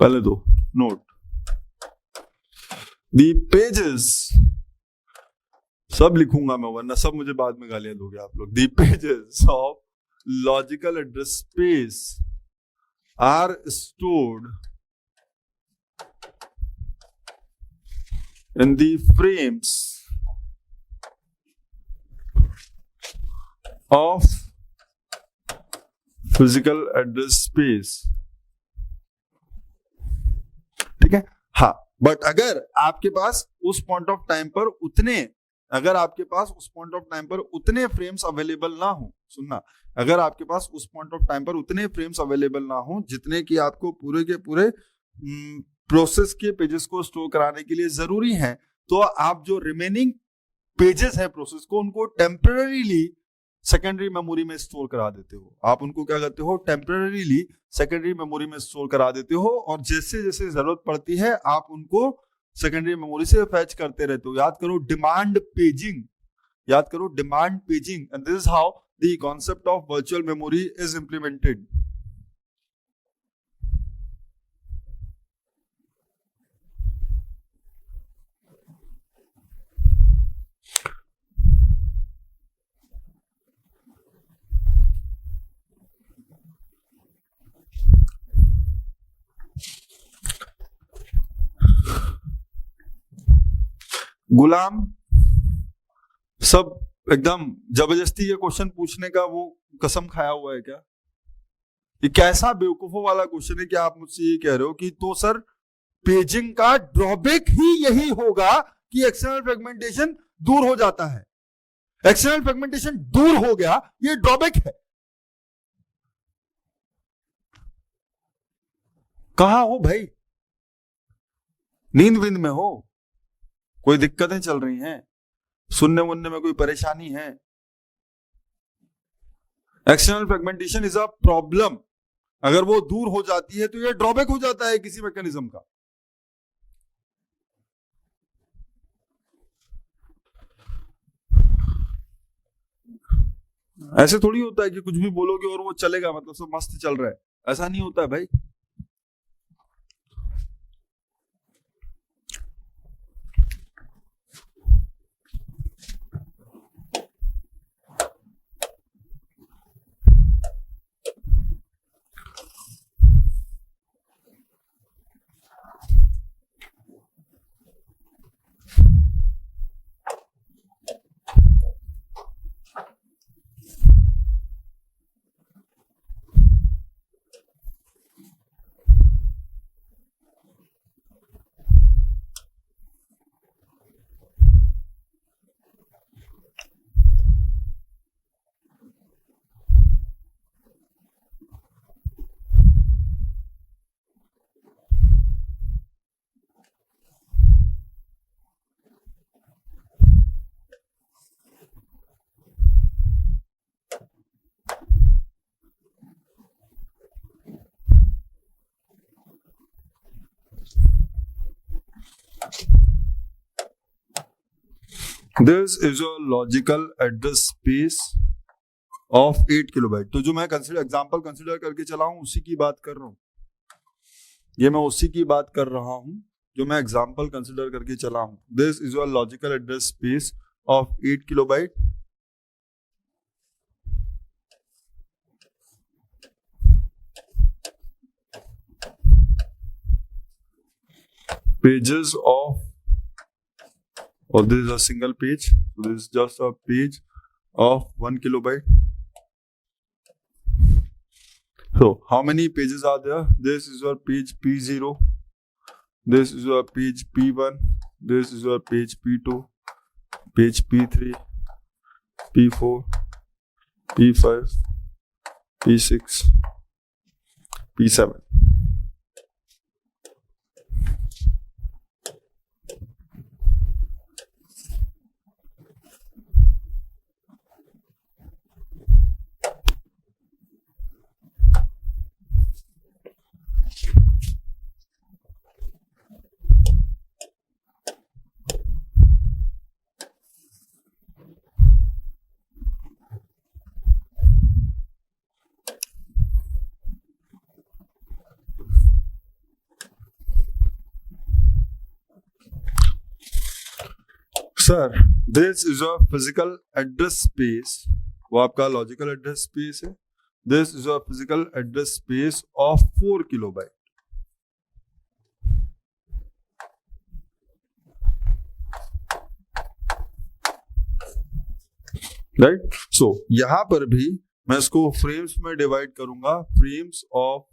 पहले दो नोट दी पेजेस, सब लिखूंगा मैं वरना सब मुझे बाद में गालियां दोगे आप लोग। The pages of logical address space are stored in the frames of physical address space। ठीक है, हाँ, बट अगर आपके पास उस पॉइंट ऑफ टाइम पर उतने फ्रेम्स अवेलेबल ना हो, सुनना, अगर आपके पास उस पॉइंट ऑफ टाइम पर उतने फ्रेम्स अवेलेबल ना हो जितने कि आपको पूरे के पूरे प्रोसेस के पेजेस को स्टोर कराने के लिए जरूरी है, तो आप जो रिमेनिंग पेजेस है प्रोसेस को, उनको टेम्पररीली सेकेंडरी मेमोरी में स्टोर करा देते हो। आप उनको क्या करते हो, टेम्पररीली सेकेंडरी मेमोरी में स्टोर करा देते हो, और जैसे जैसे जरूरत पड़ती है आप उनको सेकेंडरी मेमोरी से फैच करते रहते हो। याद करो demand paging, and this is how the concept of virtual memory is implemented. गुलाम सब एकदम जबरदस्ती ये क्वेश्चन पूछने का वो कसम खाया हुआ है क्या? ये कैसा बेवकूफों वाला क्वेश्चन है कि आप मुझसे ये कह रहे हो कि तो सर पेजिंग का ड्रॉबैक ही यही होगा कि एक्सटर्नल फ्रेगमेंटेशन दूर हो जाता है। एक्सटर्नल फ्रेगमेंटेशन दूर हो गया, ये ड्रॉबैक है। कहां हो भाई? नींद विंद में हो? कोई दिक्कतें चल रही हैं? सुनने वनने में कोई परेशानी है? External fragmentation is a problem. अगर वो दूर हो जाती है तो ये ड्रॉबैक हो जाता है किसी मैकेनिज्म का। ऐसे थोड़ी होता है कि कुछ भी बोलोगे और वो चलेगा, मतलब सब मस्त चल रहा है, ऐसा नहीं होता है भाई। This is a logical address space of 8 kilobyte. तो जो मैं एग्जांपल कंसिडर करके चला हूं उसी की बात कर रहा हूं, ये मैं उसी की बात कर रहा हूं जो मैं एग्जांपल कंसिडर करके चला हूं। This is a logical address space of 8 kilobyte pages of, or this is a single page, so this is just a page of 1 kilobyte. So how many pages are there? This is your page P0, this is your page P1, this is your page P2, page P3, P4, P5, P6, P7. Sir this is a physical address space, वो आपका logical address space है. This is a physical address space of 4 kilobyte. Right. So यहां पर भी मैं इसको frames में divide करूंगा. Frames of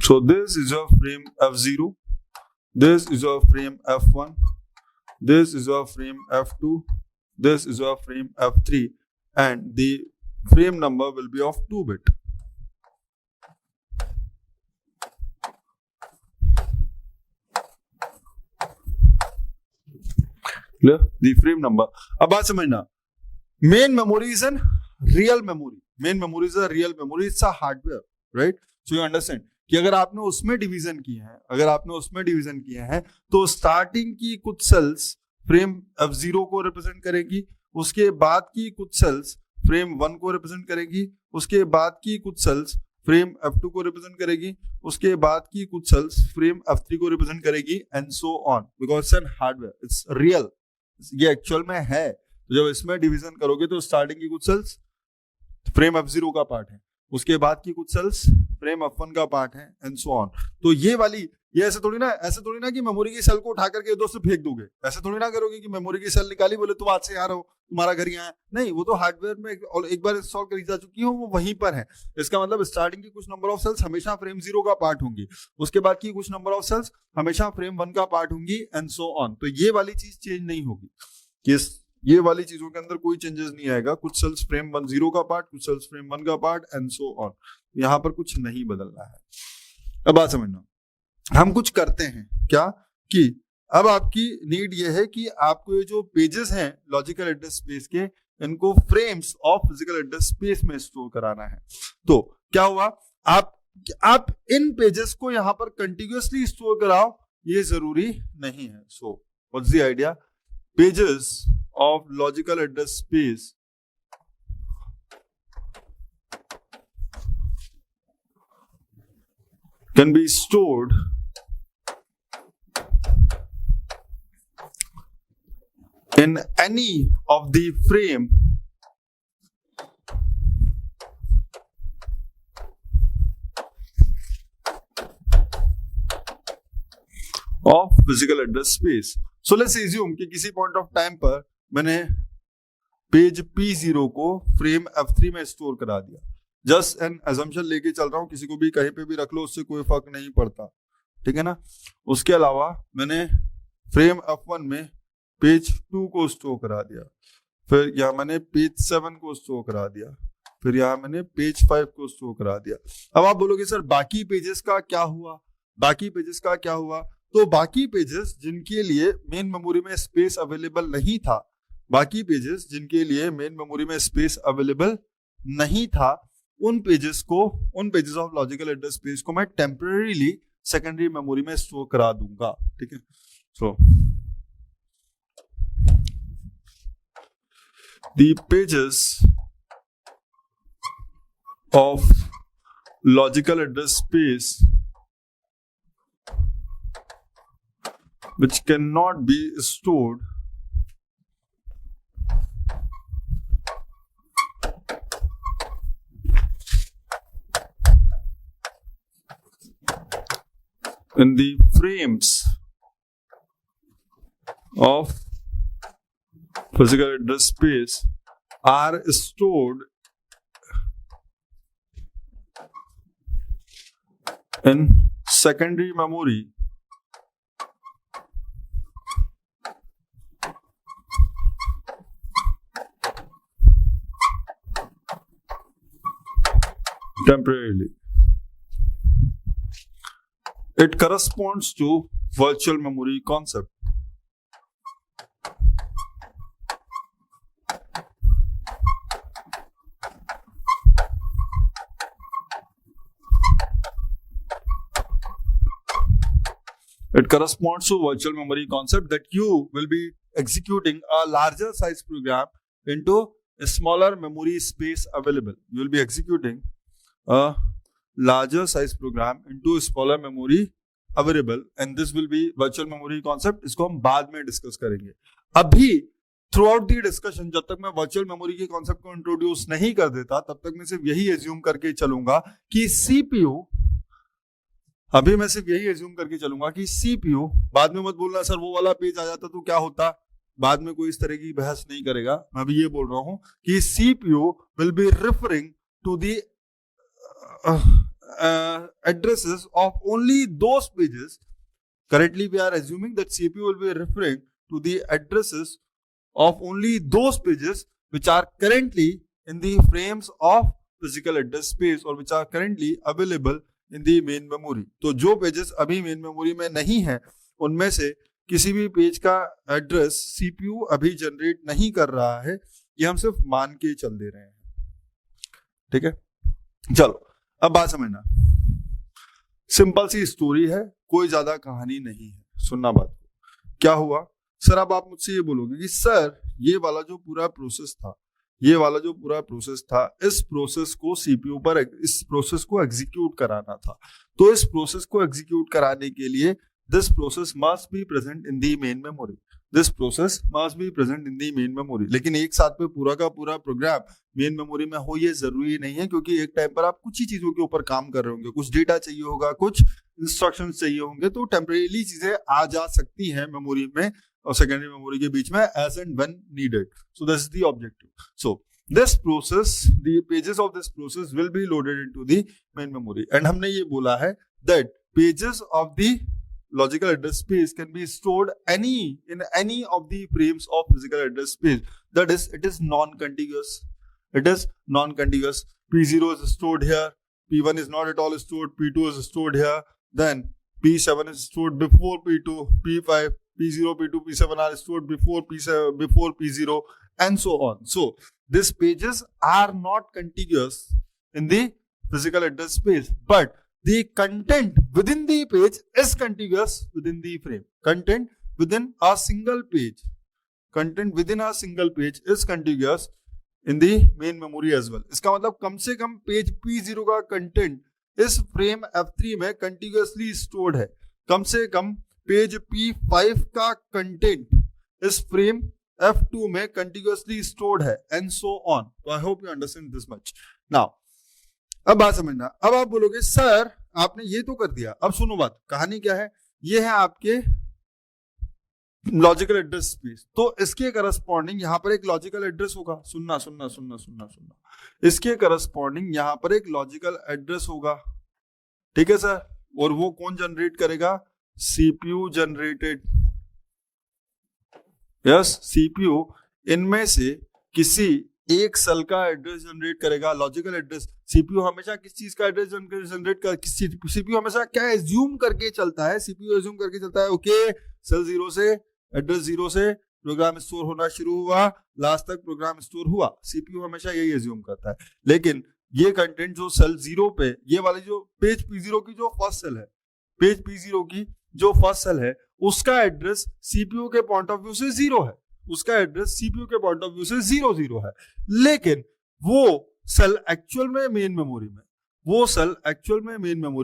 So this is your frame F0, this is your frame F1, this is your frame F2, this is your frame F3, and the frame number will be of 2 bit. Clear? The frame number. अब बात समझना. Main memory is a real memory. Main memory is a real memory. It's a hardware, right? So you understand कि अगर आपने उसमें division किए हैं, तो स्टार्टिंग की कुछ सेल्स फ्रेम F0 को रिप्रेजेंट करेगी, उसके बाद की कुछ सेल्स फ्रेम 1 को रिप्रेजेंट करेगी, उसके बाद की कुछ सेल्स फ्रेम F2 को रिप्रेजेंट करेगी, उसके बाद की कुछ सेल्स फ्रेम F3 को रिप्रेजेंट करेगी, and so on, because it's an hardware, it's real, ये एक्चुअल में है. तो जब इसमें डिवीजन करोगे तो स्टार्टिंग की कुछ सेल्स फ्रेम F0 का पार्ट है, उसके बाद की कुछ सेल्स फ्रेम F1 का पार्ट है, एंड सो ऑन. तो ये वाली, ये ऐसे थोड़ी ना कि मेमोरी की सेल को उठा करके दोस्त फेंक दोगे. ऐसे थोड़ी ना करोगे कि मेमोरी की सेल निकाली, बोले तुम आज से यहाँ रहो, तुम्हारा घर यहाँ है. नहीं, वो तो हार्डवेयर में एक बार इंस्टॉल करी जा चुकी हो, वो वहीं पर है. इसका मतलब स्टार्टिंग की कुछ नंबर ऑफ सेल्स हमेशा फ्रेम 0 का पार्ट होंगी, उसके बाद की कुछ नंबर ऑफ सेल्स हमेशा फ्रेम 1 का पार्ट होंगी, एंड सो ऑन. तो ये वाली चीज चेंज नहीं होगी, ये वाली चीजों के अंदर कोई चेंजेस नहीं आएगा. कुछ सेल्स फ्रेम 1 0 का पार्ट, कुछ सेल्स फ्रेम 1 का पार्ट, एंड सो ऑन. यहां पर कुछ नहीं बदलना है. अब बात समझना, हम कुछ करते हैं क्या कि अब आपकी नीड ये है कि आपको ये जो पेजेस हैं लॉजिकल एड्रेस स्पेस के, इनको frames of physical address space में स्टोर कराना है. तो क्या हुआ, आप इन पेजेस को यहां पर कंटिन्यूअसली स्टोर कराओ, ये जरूरी नहीं है. So what's the idea, pages of logical address space can be stored in any of the frame of physical address space. So let's assume कि किसी पॉइंट ऑफ टाइम पर मैंने पेज P0 को फ्रेम F3 में store करा दिया. Just an assumption लेके चल रहा हूं, किसी को भी कहीं पे भी रख लो, उससे कोई फर्क नहीं पड़ता, ठीक है ना. उसके अलावा मैंने फ्रेम F1 में पेज 2 को स्टोर करा दिया, फिर यहाँ मैंने पेज 7 को स्टोर करा दिया, फिर यहाँ मैंने पेज 5 को स्टोर करा दिया. अब आप बोलोगे सर बाकी पेजेस का क्या हुआ, तो बाकी पेजेस जिनके लिए मेन मेमोरी में स्पेस अवेलेबल नहीं था, उन pages of logical address space को मैं टेम्परेरीली सेकेंडरी मेमोरी में स्टोर करा दूंगा, ठीक है. So the pages of logical address space which cannot be stored in the frames of physical address space are stored in secondary memory temporarily. It corresponds to virtual memory concept. It corresponds to virtual memory concept that you will be executing a larger size program into a smaller memory space available. You will be executing a larger size program into a smaller memory available, and this will be virtual memory concept. इसको हम बाद में discuss करेंगे. अभी through out the discussion जब तक मैं virtual memory के कॉन्सेप्ट को इंट्रोड्यूस नहीं कर देता तब तक मैं सिर्फ यही एज्यूम करके चलूंगा कि सीपीयू, अभी मैं सिर्फ यही एज्यूम करके चलूंगा कि सीपीयू, बाद में मत बोलना सर वो वाला पेज आ जाता तो क्या होता, बाद में कोई इस तरह की बहस नहीं करेगा. मैं अभी ये बोल रहा हूं कि CPU will be referring to the addresses of only those pages. Currently we are assuming that CPU will be referring to the addresses of only those pages which are currently in the frames of physical address space or which are currently available in the main memory. तो जो pages अभी main memory में नहीं है उनमें से किसी भी पेज का एड्रेस सीपीयू अभी जनरेट नहीं कर रहा है, ये हम सिर्फ मान के चल दे रहे हैं. ठीक है, चलो अब बात समझना. सिंपल सी स्टोरी है, कोई ज्यादा कहानी नहीं है. सुनना बात को. क्या हुआ सर, अब आप मुझसे ये बोलोगे कि सर ये वाला जो पूरा प्रोसेस था, ये वाला जो पूरा प्रोसेस था, इस प्रोसेस को सीपीयू पर इस प्रोसेस को एग्जीक्यूट कराना था. तो इस प्रोसेस को एग्जीक्यूट कराने के लिए this process must be present in the main memory. This process must be present in the main memory. लेकिन एक साथ पे पूरा का पूरा प्रोग्राम मेन मेमोरी में हो ये जरूरी नहीं है, क्योंकि एक टाइम पर आप कुछ ही चीजों के ऊपर काम कर रहे होंगे, कुछ डेटा चाहिए होगा, कुछ इंस्ट्रक्शंस चाहिए होंगे, तो टेम्परेरी चीजें आ जा सकती हैं मेमोरी में और सेकेंडरी मेमोरी के बीच में as and when needed. So this is the objective. So this process, the pages of this process will be loaded into the main memory. And हमने ये बोला है that pages of the logical address space can be stored in any of the frames of physical address space. That is, it is non-contiguous. It is non-contiguous. P0 is stored here. P1 is not at all stored. P2 is stored here. Then P7 is stored before P2. P5, P0, P2, P7 are stored before P7, before P0, and so on. So these pages are not contiguous in the physical address space, but the content within the page is contiguous within the frame. Content within a single page is contiguous in the main memory as well. इसका मतलब कम से कम page P0 का content इस frame F3 में contiguously stored है. कम से कम page P5 का content इस फ्रेम F2 में contiguously stored है, and so on. So I hope you understand this much. Now अब बात समझना. अब आप बोलोगे सर आपने ये तो कर दिया, अब सुनो बात, कहानी क्या है. ये है आपके लॉजिकल एड्रेस स्पेस. तो इसके करस्पॉन्डिंग यहां पर एक लॉजिकल एड्रेस होगा. सुनना सुनना सुनना सुनना सुनना. इसके करस्पॉन्डिंग यहां पर एक लॉजिकल एड्रेस होगा. ठीक है सर, और वो कौन जनरेट करेगा? CPU generated. यस, सीपीयू इनमें से किसी एक सेल का एड्रेस जनरेट करेगा, लॉजिकल एड्रेस. सीपीयू हमेशा किस चीज का एड्रेस जनरेट कर, सीपीयू हमेशा क्या एज्यूम करके चलता है? सीपीयू एज्यूम करके चलता है ओके सेल 0 से, एड्रेस 0 से प्रोग्राम स्टोर होना शुरू हुआ, लास्ट तक प्रोग्राम स्टोर हुआ. सीपीयू हमेशा यही एज्यूम करता है. लेकिन ये कंटेंट जो सेल 0 पे, ये वाली जो पेज P0 की जो फर्स्ट सेल है, पेज P0 की जो फर्स्ट सेल है, उसका एड्रेस सीपीयू के पॉइंट ऑफ व्यू से 0 है. उसका एड्रेस सीपीयू के पॉइंट ऑफ व्यू से 0 है. लेकिन वो सेल एक्चुअल में मेन मेमोरी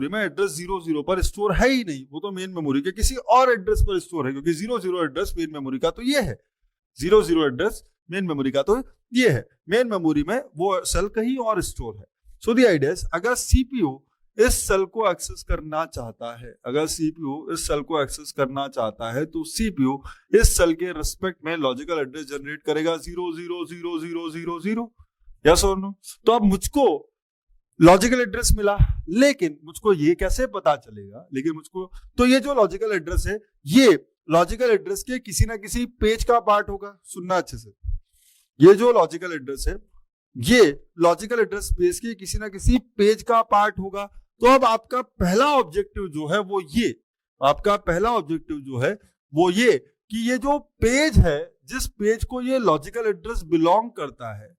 में एड्रेस 0 पर स्टोर है ही नहीं. वो तो मेन मेमोरी के किसी और एड्रेस पर स्टोर है, क्योंकि 0 एड्रेस मेन मेमोरी का तो ये है. 0 एड्रेस मेन मेमोरी का तो ये है. मेन मेमोरी में वो सेल कहीं और स्टोर है. सो द आइडिया इज, अगर सीपीयू इस सेल को एक्सेस करना चाहता है, तो सीपीयू इस सेल के रिस्पेक्ट में लॉजिकल एड्रेस जनरेट करेगा 0000000. यस और नो? तो अब मुझको लॉजिकल एड्रेस मिला, लेकिन मुझको ये कैसे पता चलेगा? तो ये जो लॉजिकल एड्रेस है, ये लॉजिकल एड्रेस के किसी ना किसी पेज का पार्ट होगा. सुनना अच्छे से. ये जो लॉजिकल एड्रेस है, ये लॉजिकल एड्रेस स्पेस के किसी ना किसी पेज का पार्ट होगा. तो अब आपका पहला ऑब्जेक्टिव जो है वो ये कि ये जो पेज है, जिस पेज को ये लॉजिकल एड्रेस बिलोंग करता है,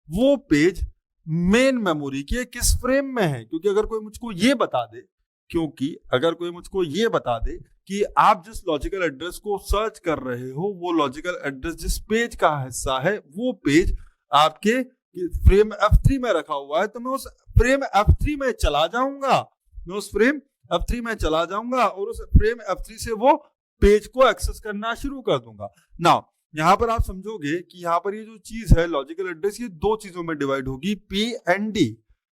वो पेज मेन मेमोरी के किस फ्रेम में है. क्योंकि अगर कोई मुझको ये बता दे क्योंकि अगर कोई मुझको ये बता दे कि आप जिस लॉजिकल एड्रेस को सर्च कर रहे हो वो लॉजिकल एड्रेस जिस पेज का हिस्सा है वो पेज आपके फ्रेम F3 में रखा हुआ है, तो मैं उस फ्रेम F3 में चला जाऊंगा, मैं उस फ्रेम F3 में चला जाऊंगा और उस फ्रेम F3 से वो पेज को एक्सेस करना शुरू कर दूंगा। नाउ यहां पर आप समझोगे कि यहां पर ये जो चीज है लॉजिकल एड्रेस, ये दो चीजों में डिवाइड होगी, P एंड D।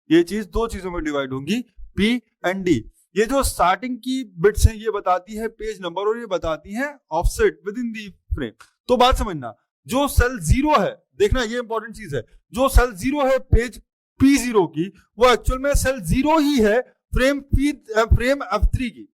ये चीज दो चीजों में डिवाइड होगी, P एंड D। ये जो स्टार्टिंग की बिट्स हैं ये बताती है पेज नंबर और ये बताती है offset with in the frame. तो बात समझना, जो सेल 0 है, देखना ये इंपॉर्टेंट चीज है, जो सेल 0 है पेज P0 की, वो एक्चुअल में सेल 0 ही है फ्रेम F3 की।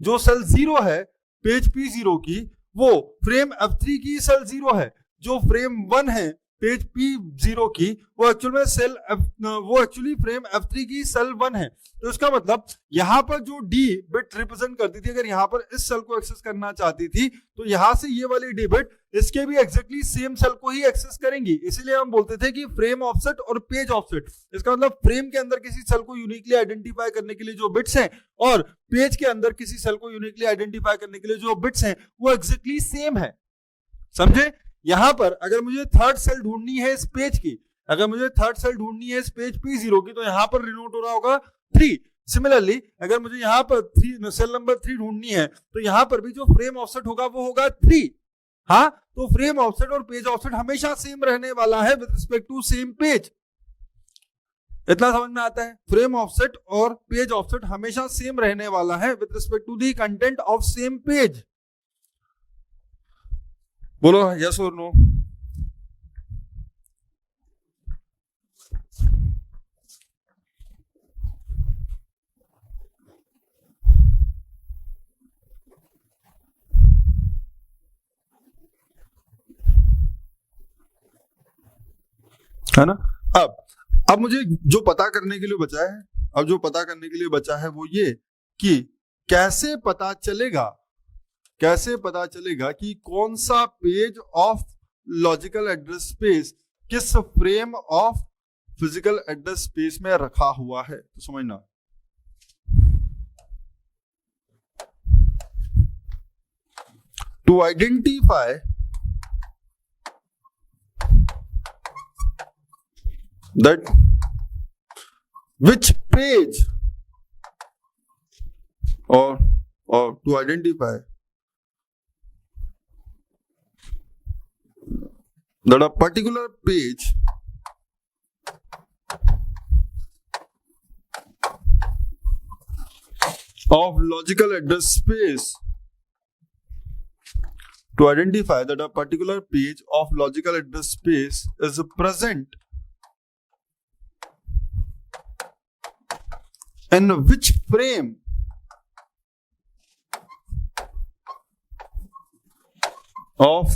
जो सेल 0 है पेज P0 की, वो फ्रेम F3 की सेल 0 है। जो फ्रेम 1 है पेज P0 की, वो एक्चुअली फ्रेम F3 की सेल 1 है। तो इसका मतलब यहां पर जो D बिट रिप्रेजेंट करती थी, अगर यहां पर इस सेल को एक्सेस करना चाहती थी तो यहां से ये वाली D बिट इसके भी एग्जैक्टली सेम सेल को ही एक्सेस करेंगी। इसीलिए हम बोलते थे कि फ्रेम ऑफसेट और पेज ऑफसेट, इसका मतलब फ्रेम के अंदर किसी सेल को यूनिकली आइडेंटिफाई करने के लिए जो बिट्स हैं और पेज के अंदर किसी सेल को यूनिकली आइडेंटिफाई करने के लिए जो बिट्स हैं वो एग्जैक्टली सेम है। समझे? यहां पर अगर मुझे थर्ड सेल ढूंढनी है इस पेज की, अगर मुझे थर्ड सेल ढूंढनी है इस पेज P0 की, तो यहां पर रिनोट हो रहा होगा 3। सिमिलरली अगर मुझे यहां पर सेल नंबर 3 ढूंढनी है तो यहां पर भी जो फ्रेम ऑफसेट होगा वो होगा 3। हाँ, तो फ्रेम ऑफसेट और पेज ऑफसेट हमेशा सेम रहने वाला है with respect to same page. इतना समझ में आता है? फ्रेम ऑफसेट और पेज ऑफसेट हमेशा सेम रहने वाला है with respect to the content of same page. बोलो यस और नो। है ना? अब मुझे जो पता करने के लिए बचा है, अब जो पता करने के लिए बचा है वो ये कि कैसे पता चलेगा कि कौन सा page of logical address space किस frame of physical address space में रखा हुआ है। तो समझना, to identify that which page or to identify that a particular page of logical address space, to identify that a particular page of logical address space is present in which frame of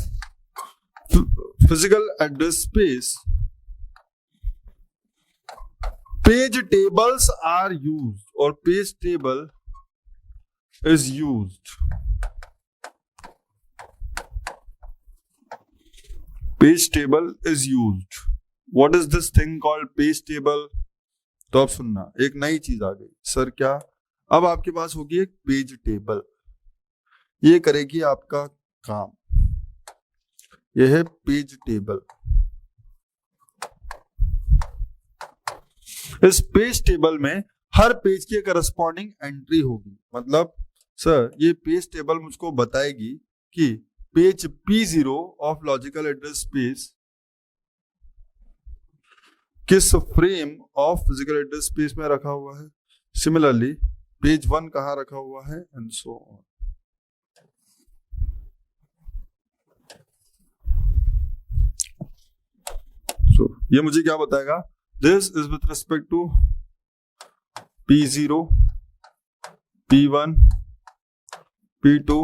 physical address space page tables are used or page table is used. Page table is used. What is this thing called page table? तो अब सुनना, एक नई चीज आ गई। Sir क्या? अब आपके पास होगी एक पेज टेबल, ये करेगी आपका काम। यह है पेज टेबल। इस पेज टेबल में हर पेज की करस्पॉन्डिंग एंट्री होगी। मतलब सर ये पेज टेबल मुझको बताएगी कि page P0 of logical address space किस frame of physical address space में रखा हुआ है। सिमिलरली पेज 1 कहां रखा हुआ है एंड सो ऑन। सो ये मुझे क्या बताएगा? This is with respect to P0, P1, P2,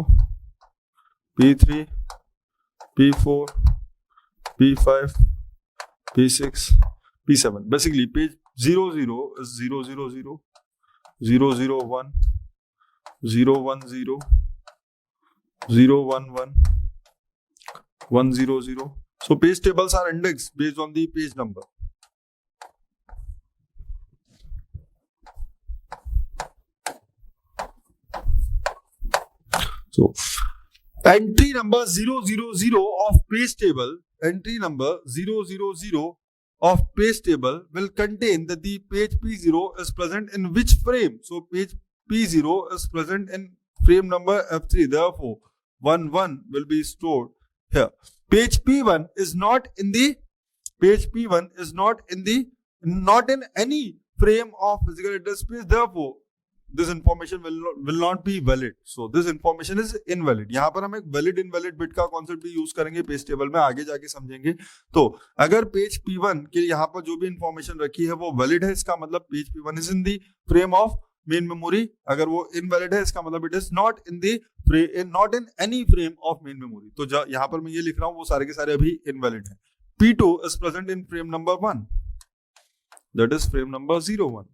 P3, P4, P5, P6, P7. Basically, page 00 is 000, 001, 010, 011, 100. So page tables are indexed based on the page number. So entry number 000 of page table, entry number 000 of page table will contain that the page P0 is present in which frame. So page P0 is present in frame number F3. Therefore, 11 will be stored here. Page P1 is not in the not in any frame of physical address space. Therefore, this information will not be valid. So this information is invalid. यहाँ पर हम एक valid invalid bit का concept भी use करेंगे page table में, आगे जाके समझेंगे. तो अगर पेज P1 के यहाँ पर जो भी इंफॉर्मेशन रखी है वो वैलिड है, इसका मतलब page P1 is in the frame of main memory. अगर वो invalid है, इसका मतलब it is not in any frame of main memory. तो यहाँ पर मैं ये लिख रहा हूँ वो सारे के सारे अभी invalid है. P2 is present in frame number 1. That is frame number 01.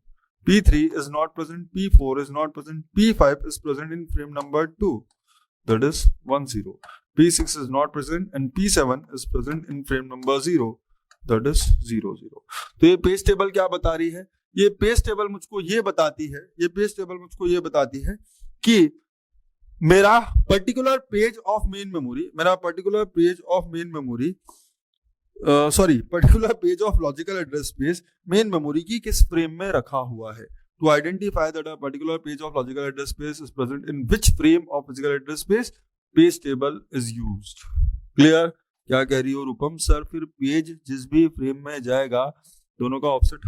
P3 is not present, P4 is not present, P5 is present in frame number 2. That is 10. P6 is not present and P7 is present in frame number 0. That is 00. तो ये page table क्या बता रही है? ये page table मुझको ये बताती है कि मेरा particular page of main of logical address space main memory की किस फ्रेम में रखा हुआ है. To identify that a particular page of logical address space is present in which frame of physical address space page table is used. Clear? क्या कह रही हो रूपम सर? फिर पेज जिस भी फ्रेम में जाएगा दोनों का ऑफसेट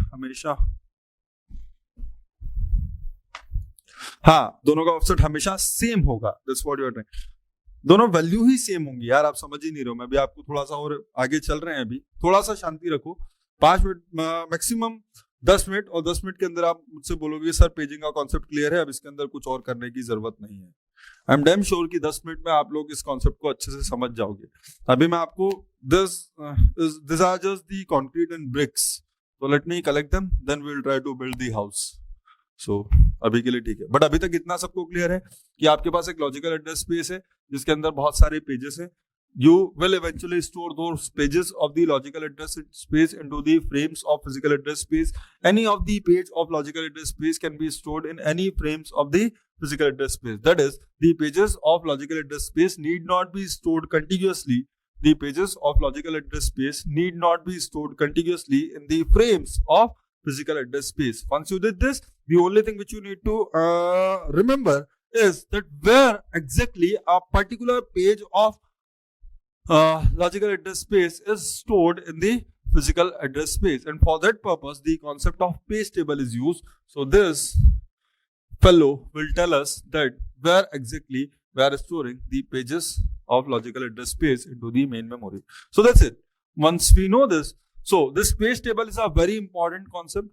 हमेशा सेम होगा. That's what you are trying. दोनों वैल्यू ही सेम होंगी यार, आप समझ ही नहीं रहे हो. मैं भी आपको थोड़ा सा और आगे चल रहे हैं, अभी थोड़ा सा शांति रखो. 5 मिनट मैक्सिमम 10 मिनट, और 10 मिनट के अंदर आप मुझसे बोलोगे सर पेजिंग का कॉन्सेप्ट क्लियर है, अब इसके अंदर कुछ और करने की जरूरत नहीं है. आई एम डैम श्योर कि 10 मिनट में आप लोग इस कॉन्सेप्ट को अच्छे से समझ जाओगे. अभी मैं आपको this are just the concrete and bricks, तो let me collect them, then we will try to build the house. So अभी के लिए ठीक है. बट अभी तक इतना सबको क्लियर है कि आपके पास एक लॉजिकल एड्रेस स्पेस है जिसके अंदर बहुत सारे पेजेस हैं. You will eventually store those pages of the logical address space into the frames of physical address space. Any of the page of logical address space can be stored in any frames of the physical address space. That is, the pages of logical address space need not be stored contiguously. The pages of logical address space need not be stored contiguously in the frames of physical address space. Once you did this, the only thing which you need to remember is that where exactly a particular page of logical address space is stored in the physical address space, and for that purpose the concept of page table is used. So this fellow will tell us that where exactly we are storing the pages of logical address space into the main memory. So that's it. Once we know this, so this page table is a very important concept.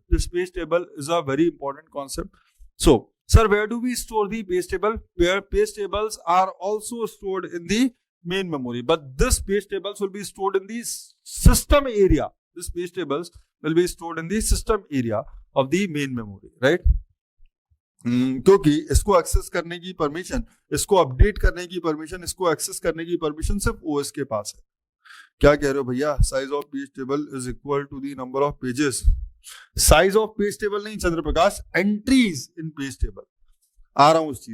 So sir, where do we store the page table? Where page tables are also stored in the main memory, but this page tables will be stored in the system area. This page tables will be stored in the system area of the main memory, right? क्योंकि इसको access करने की permission, इसको update करने की permission, इसको access करने की परमिशन सिर्फ ओएस के पास है. क्या कह रहे हो भैया? Size of page table is equal to the number of pages. Size of page table नहीं Chandra Prakash, entries in page table. आ रहा हूं उस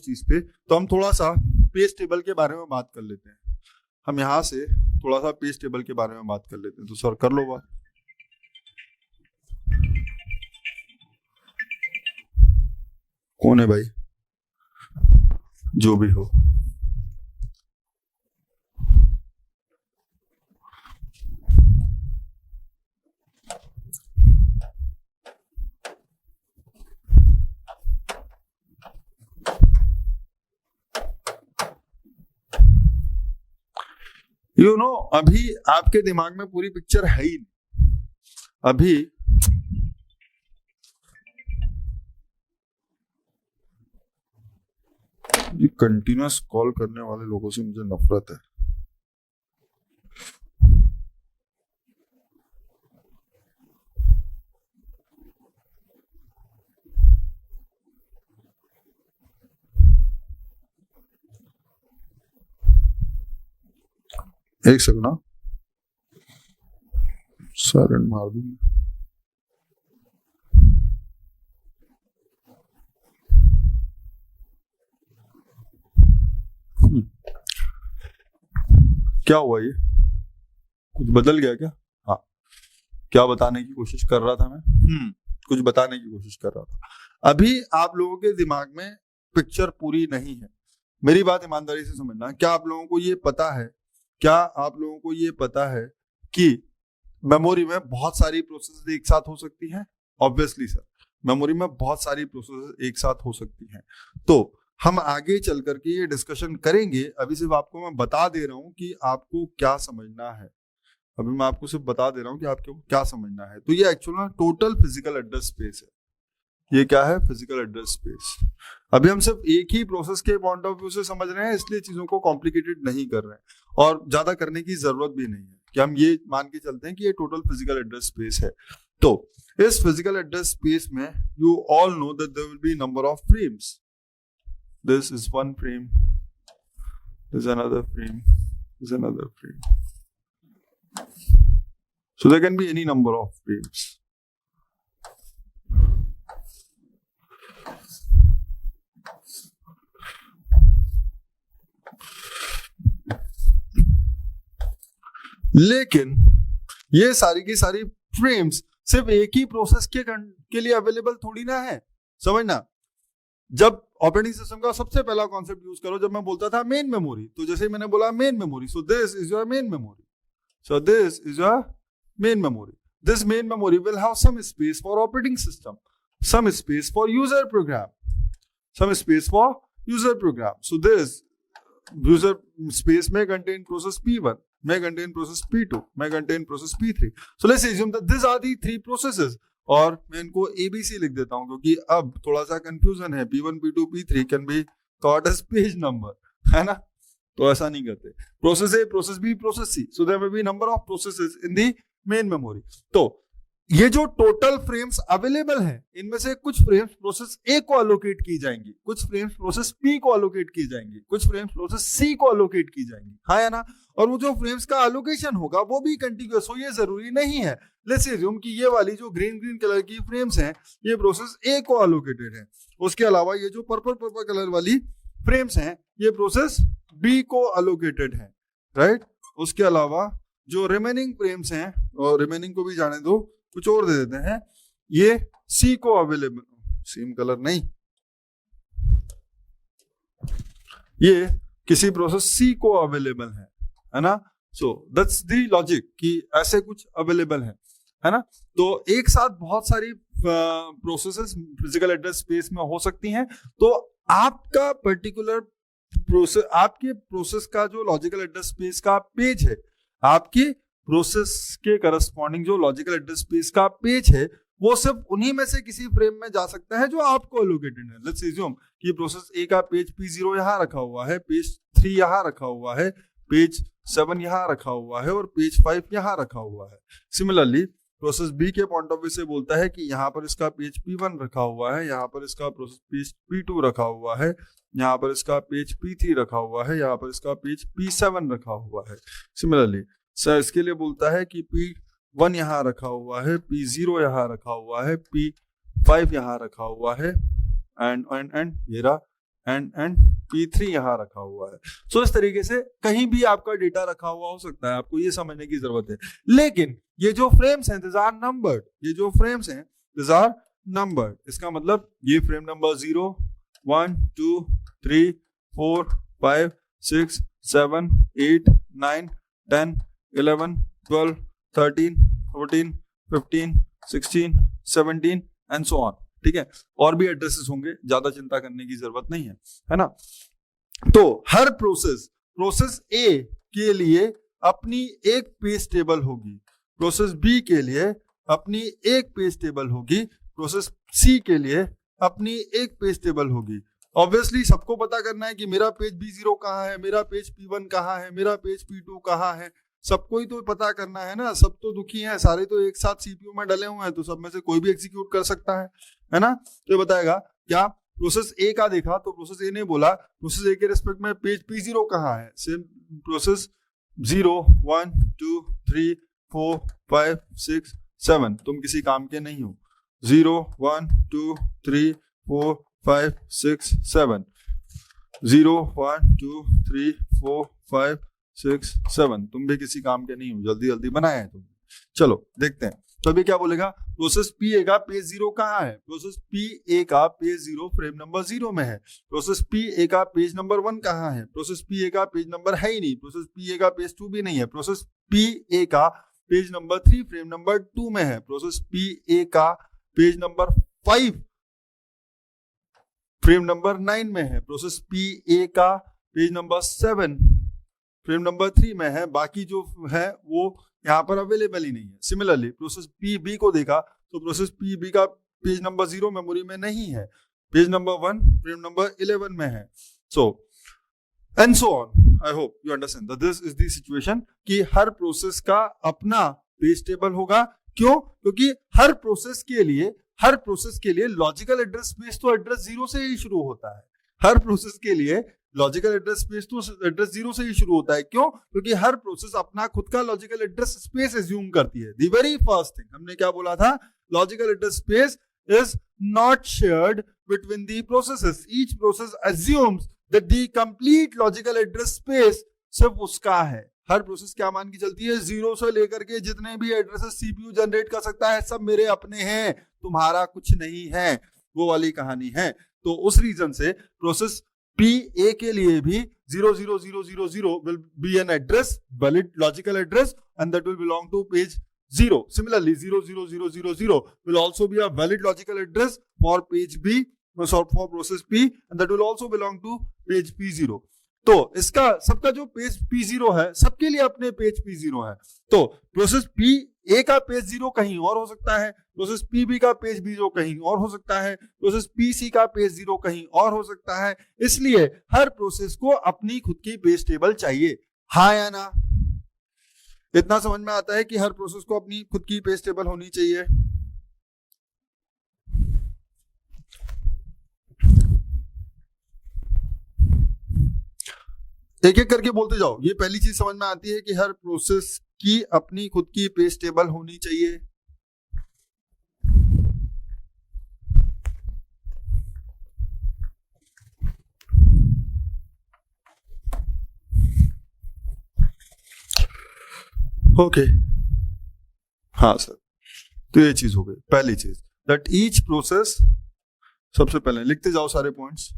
चीज पे. तो हम थोड़ा सा पेज टेबल के बारे में बात कर लेते हैं. हम यहां से थोड़ा सा पेज टेबल के बारे में बात कर लेते हैं. तो सर कर लो बात. कौन है भाई? जो भी हो. यू नो, अभी आपके दिमाग में पूरी पिक्चर है ही नहीं. अभी कंटिन्यूअस कॉल करने वाले लोगों से मुझे नफरत है. एक सेकंड ना, साइलेंट मार दूंगा. क्या हुआ, ये कुछ बदल गया क्या? हाँ, क्या बताने की कोशिश कर रहा था मैं? कुछ बताने की कोशिश कर रहा था। अभी आप लोगों के दिमाग में पिक्चर पूरी नहीं है, मेरी बात ईमानदारी से समझना। क्या आप लोगों को ये पता है, क्या आप लोगों को ये पता है कि मेमोरी में बहुत सारी प्रोसेस एक साथ हो सकती हैं? ऑब्वियसली सर, मेमोरी में बहुत सारी प्रोसेस एक साथ हो सकती हैं। तो हम आगे चल करके ये डिस्कशन करेंगे। अभी सिर्फ आपको मैं बता दे रहा हूं कि आपको क्या समझना है। अभी मैं आपको सिर्फ बता दे रहा हूं कि आपको क्या समझना है। तो ये एक्चुअल में टोटल फिजिकल एड्रेस स्पेस है। ये क्या है? Physical address space. अभी हम सिर्फ एक ही प्रोसेस के पॉइंट ऑफ व्यू से समझ रहे हैं, इसलिए चीजों को कॉम्प्लिकेटेड नहीं कर रहे हैं और ज्यादा करने की जरूरत भी नहीं है कि हम ये मान के चलते हैं कि ये टोटल फिजिकल एड्रेस स्पेस है। तो इस फिजिकल एड्रेस स्पेस में you all know that there will be number of frames. This is one frame, this is another frame, this is another frame. So there can be any number of frames. लेकिन ये सारी की सारी frames सिर्फ एक ही process के लिए available थोड़ी ना है। समझना, जब ऑपरेटिंग सिस्टम का सबसे पहला कॉन्सेप्ट यूज करो, जब मैं बोलता था मेन मेमोरी, तो जैसे मैंने बोला main memory, so this is your main memory, so this is your main memory. This main memory will have some space for operating system, some space for user program, some space for user program. So this user space may contain process P1, may contain process P2, may contain process P3. So let's assume that these are the three processes. और मैं इनको ABC लिख देता हूँ क्योंकि अब थोड़ा सा कंफ्यूजन है। P1, P2, P3 can be thought as page number, है ना? तो ऐसा नहीं करते। Process A, process B, process C. So there may be number of processes in the main memory. तो ये जो टोटल फ्रेम्स अवेलेबल हैं, इनमें से कुछ फ्रेम्स प्रोसेस ए को अलोकेट की जाएंगी, कुछ फ्रेम्स प्रोसेस पी को अलोकेट की जाएंगी, कुछ फ्रेम्स प्रोसेस सी को अलोकेट की जाएंगी, हाँ या ना? और वो जो फ्रेम्स का अलोकेशन होगा वो भी कंटिन्यूअस हो, ये जरूरी नहीं है। लेट्स अज्यूम कि ये वाली जो ग्रीन ग्रीन कलर की फ्रेम्स हैं ये प्रोसेस ए को अलोकेटेड है। उसके अलावा ये जो पर्पल पर्पल कलर वाली फ्रेम्स हैं ये प्रोसेस बी को अलोकेटेड है, राइट? उसके अलावा जो रिमेनिंग फ्रेम्स हैं, और रिमेनिंग को भी जाने दो, कुछ और दे देते हैं, ये सी को अवेलेबल, सेम कलर नहीं, ये किसी प्रोसेस सी को अवेलेबल है ना? सो दैट्स द लॉजिक कि ऐसे कुछ अवेलेबल है ना? तो एक साथ बहुत सारी प्रोसेसेस फिजिकल एड्रेस स्पेस में हो सकती हैं। तो आपका पर्टिकुलर प्रोसेस, आपके प्रोसेस का जो लॉजिकल एड्रेस स्पेस का पेज है, आपकी प्रोसेस के करस्पॉन्डिंग जो लॉजिकल एड्रेस स्पेस का पेज है, वो सिर्फ उन्हीं में से किसी फ्रेम में जा सकता है जो आपको एलोकेटेड है। लेट्स अज्यूम कि प्रोसेस ए का पेज P0 यहाँ रखा हुआ है, पेज 3 यहाँ रखा हुआ है, पेज 7 यहाँ रखा हुआ है और पेज 5 यहाँ रखा हुआ है। सिमिलरली प्रोसेस बी के पॉइंट ऑफ व्यू से बोलता है कि यहाँ पर इसका पेज P1 रखा हुआ है, यहाँ पर इसका प्रोसेस पेज P2 रखा हुआ है, यहाँ पर इसका पेज P3 रखा हुआ है, यहाँ पर इसका पेज P7 रखा हुआ है। सिमिलरली सर इसके लिए बोलता है कि P1 यहाँ रखा हुआ है, P0 यहाँ रखा हुआ है, P5 यहाँ रखा हुआ है, एंड ये रहा एंड P3 यहाँ रखा हुआ है। सो इस तरीके से कहीं भी आपका डेटा रखा हुआ हो सकता है, आपको ये समझने की जरूरत है। लेकिन ये जो फ्रेम्स हैं दिस आर नंबर्ड, ये जो फ्रेम्स हैं दिस आर नंबर्ड। इसका मतलब ये frame number 0, 1, 2, 3, 4, 5, 6, 7, 8, 9, 10, 11, 12, 13, 14, 15, 16, 17 and so on. ठीक है, और भी एड्रेसेस होंगे, ज्यादा चिंता करने की जरूरत नहीं है ना? तो हर प्रोसेस ए के लिए अपनी एक पेज टेबल होगी, प्रोसेस बी के लिए अपनी एक पेज टेबल होगी, प्रोसेस सी के लिए अपनी एक पेज टेबल होगी। ऑब्वियसली सबको पता करना है कि मेरा पेज B0 कहाँ है, मेरा पेज P1 कहाँ है, मेरा पेज P2 कहाँ है, सबको ही तो पता करना है ना। सब तो दुखी हैं, सारे तो एक साथ CPU में डले हुए हैं, तो सब में से कोई भी एग्जीक्यूट कर सकता है ना? तो बताएगा क्या प्रोसेस ए का देखा तो प्रोसेस ए ने बोला प्रोसेस ए के रिस्पेक्ट में पेज P0 कहाँ है, सेम प्रोसेस 0, 1, 2, 3, 4, 5, 6, 7 तुम किसी काम के नहीं हो। 0, 1, 2, 3, 4, 5, 6, 7 0 1 2 3 4 5 6 7। तुम भी किसी काम के नहीं हो, जल्दी जल्दी बनाया है तुम। चलो देखते हैं। तो अभी क्या बोलेगा, प्रोसेस पी ए का पेज 0 कहाँ है? प्रोसेस पी ए का पेज 0 फ्रेम नंबर 0 में है। प्रोसेस पी ए का पेज नंबर 1 कहाँ है? प्रोसेस पी ए का पेज नंबर है ही नहीं। प्रोसेस पी ए का पेज 2 भी नहीं है। प्रोसेस पी ए का पेज नंबर 3 फ्रेम नंबर 2 में है। प्रोसेस पी ए का पेज नंबर 5 फ्रेम नंबर 9 में है। प्रोसेस पी ए का पेज नंबर 7 फ्रेम नंबर 3 में है। बाकी जो है वो यहाँ पर अवेलेबल ही नहीं है। सिमिलरली प्रोसेस पी बी को देखा तो प्रोसेस पी बी का पेज नंबर 0 मेमोरी में नहीं है। पेज नंबर 1 फ्रेम नंबर 11 में है। So and so on. I hope you understand that this is the situation कि हर प्रोसेस का अपना पेज टेबल होगा। क्यों? क्योंकि हर प्रोसेस के लिए लॉजिकल एड्रेस स्पेस तो एड्रेस 0 से ही शुरू होता है। हर प्रोसेस के लिए लॉजिकल एड्रेस स्पेस तो एड्रेस 0 से ही शुरू होता है। क्यों? क्योंकि हर प्रोसेस अपना खुद का लॉजिकल एड्रेस स्पेस एज्यूम करती है। द वेरी फर्स्ट थिंग हमने क्या बोला था, logical address space is not shared between the processes. Each process assumes that the complete logical address space सिर्फ उसका है। हर प्रोसेस क्या मान की चलती है, 0 से लेकर के जितने भी एड्रेसेस सीपीयू जनरेट कर सकता है सब मेरे अपने हैं, तुम्हारा कुछ नहीं है। वो वाली कहानी है। तो उस रीजन से प्रोसेस पी ए के लिए भी 00000 will be an address, valid logical address, and that will belong to page 0. Similarly, 00000 will also be a valid logical address for page B, for process P, and that will also belong to page P0. तो इसका सबका जो page P0 है सबके लिए अपने page P0 है। तो प्रोसेस P ए का पेज 0 कहीं और हो सकता है, प्रोसेस पी बी का पेज B0 कहीं और हो सकता है, प्रोसेस पी सी का पेज 0 कहीं और हो सकता है। इसलिए हर प्रोसेस को अपनी खुद की पेज टेबल चाहिए। हाँ या ना? इतना समझ में आता है कि हर प्रोसेस को अपनी खुद की पेज टेबल होनी चाहिए। एक एक करके बोलते जाओ। ये पहली चीज समझ में आती है कि हर प्रोसेस की अपनी खुद की पेज टेबल होनी चाहिए। ओके हाँ सर, तो ये चीज हो गई पहली चीज, दैट ईच प्रोसेस। सबसे पहले लिखते जाओ सारे पॉइंट्स।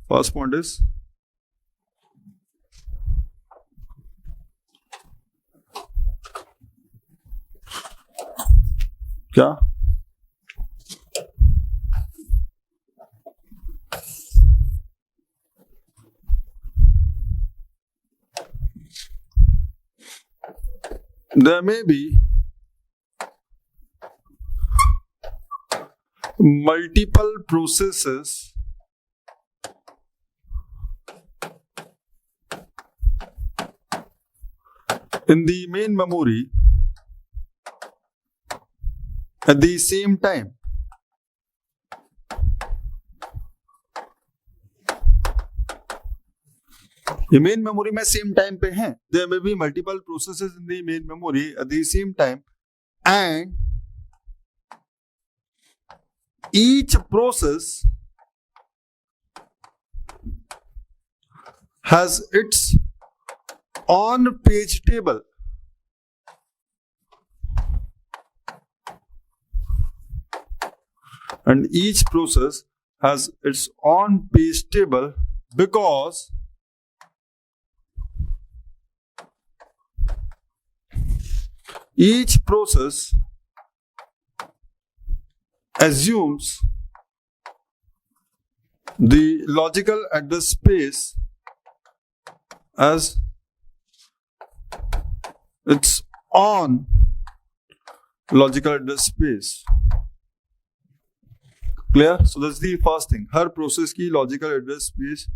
फर्स्ट पॉइंट इज क्या? There may be multiple processes in the main memory at the same time. ये मेन मेमोरी में सेम टाइम पे हैं। There may be multiple processes in the main memory at the same time, and each process has its own page table. And each process has its own page table because each process assumes the logical address space as its own logical address space. Clear? So that's the first thing. Her process की logical address space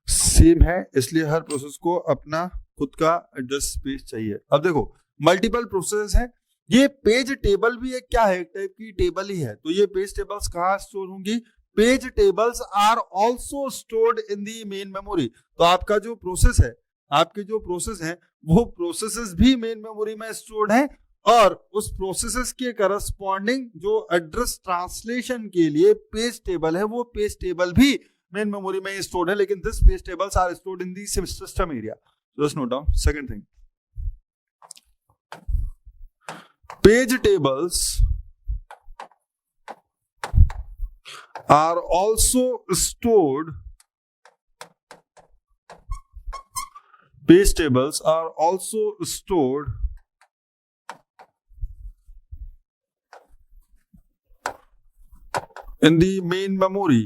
same है, इसलिए हर process को अपना खुद का address space चाहिए। अब देखो मल्टीपल प्रोसेस है, ये पेज टेबल भी एक क्या है, एक टाइप की टेबल ही है। तो ये पेज टेबल्स कहाँ स्टोर होंगी? Page tables are also stored in the main memory. तो आपका जो प्रोसेस है, आपके जो प्रोसेस है वो प्रोसेसेस भी मेन मेमोरी में स्टोर्ड है और उस प्रोसेसेस के करस्पॉन्डिंग जो एड्रेस ट्रांसलेशन के लिए पेज टेबल है, वो पेज टेबल भी मेन मेमोरी में स्टोर्ड है, लेकिन this page tables are stored in the system area. Just note down. Second thing, page tables are also stored. Page tables are also stored in the main memory.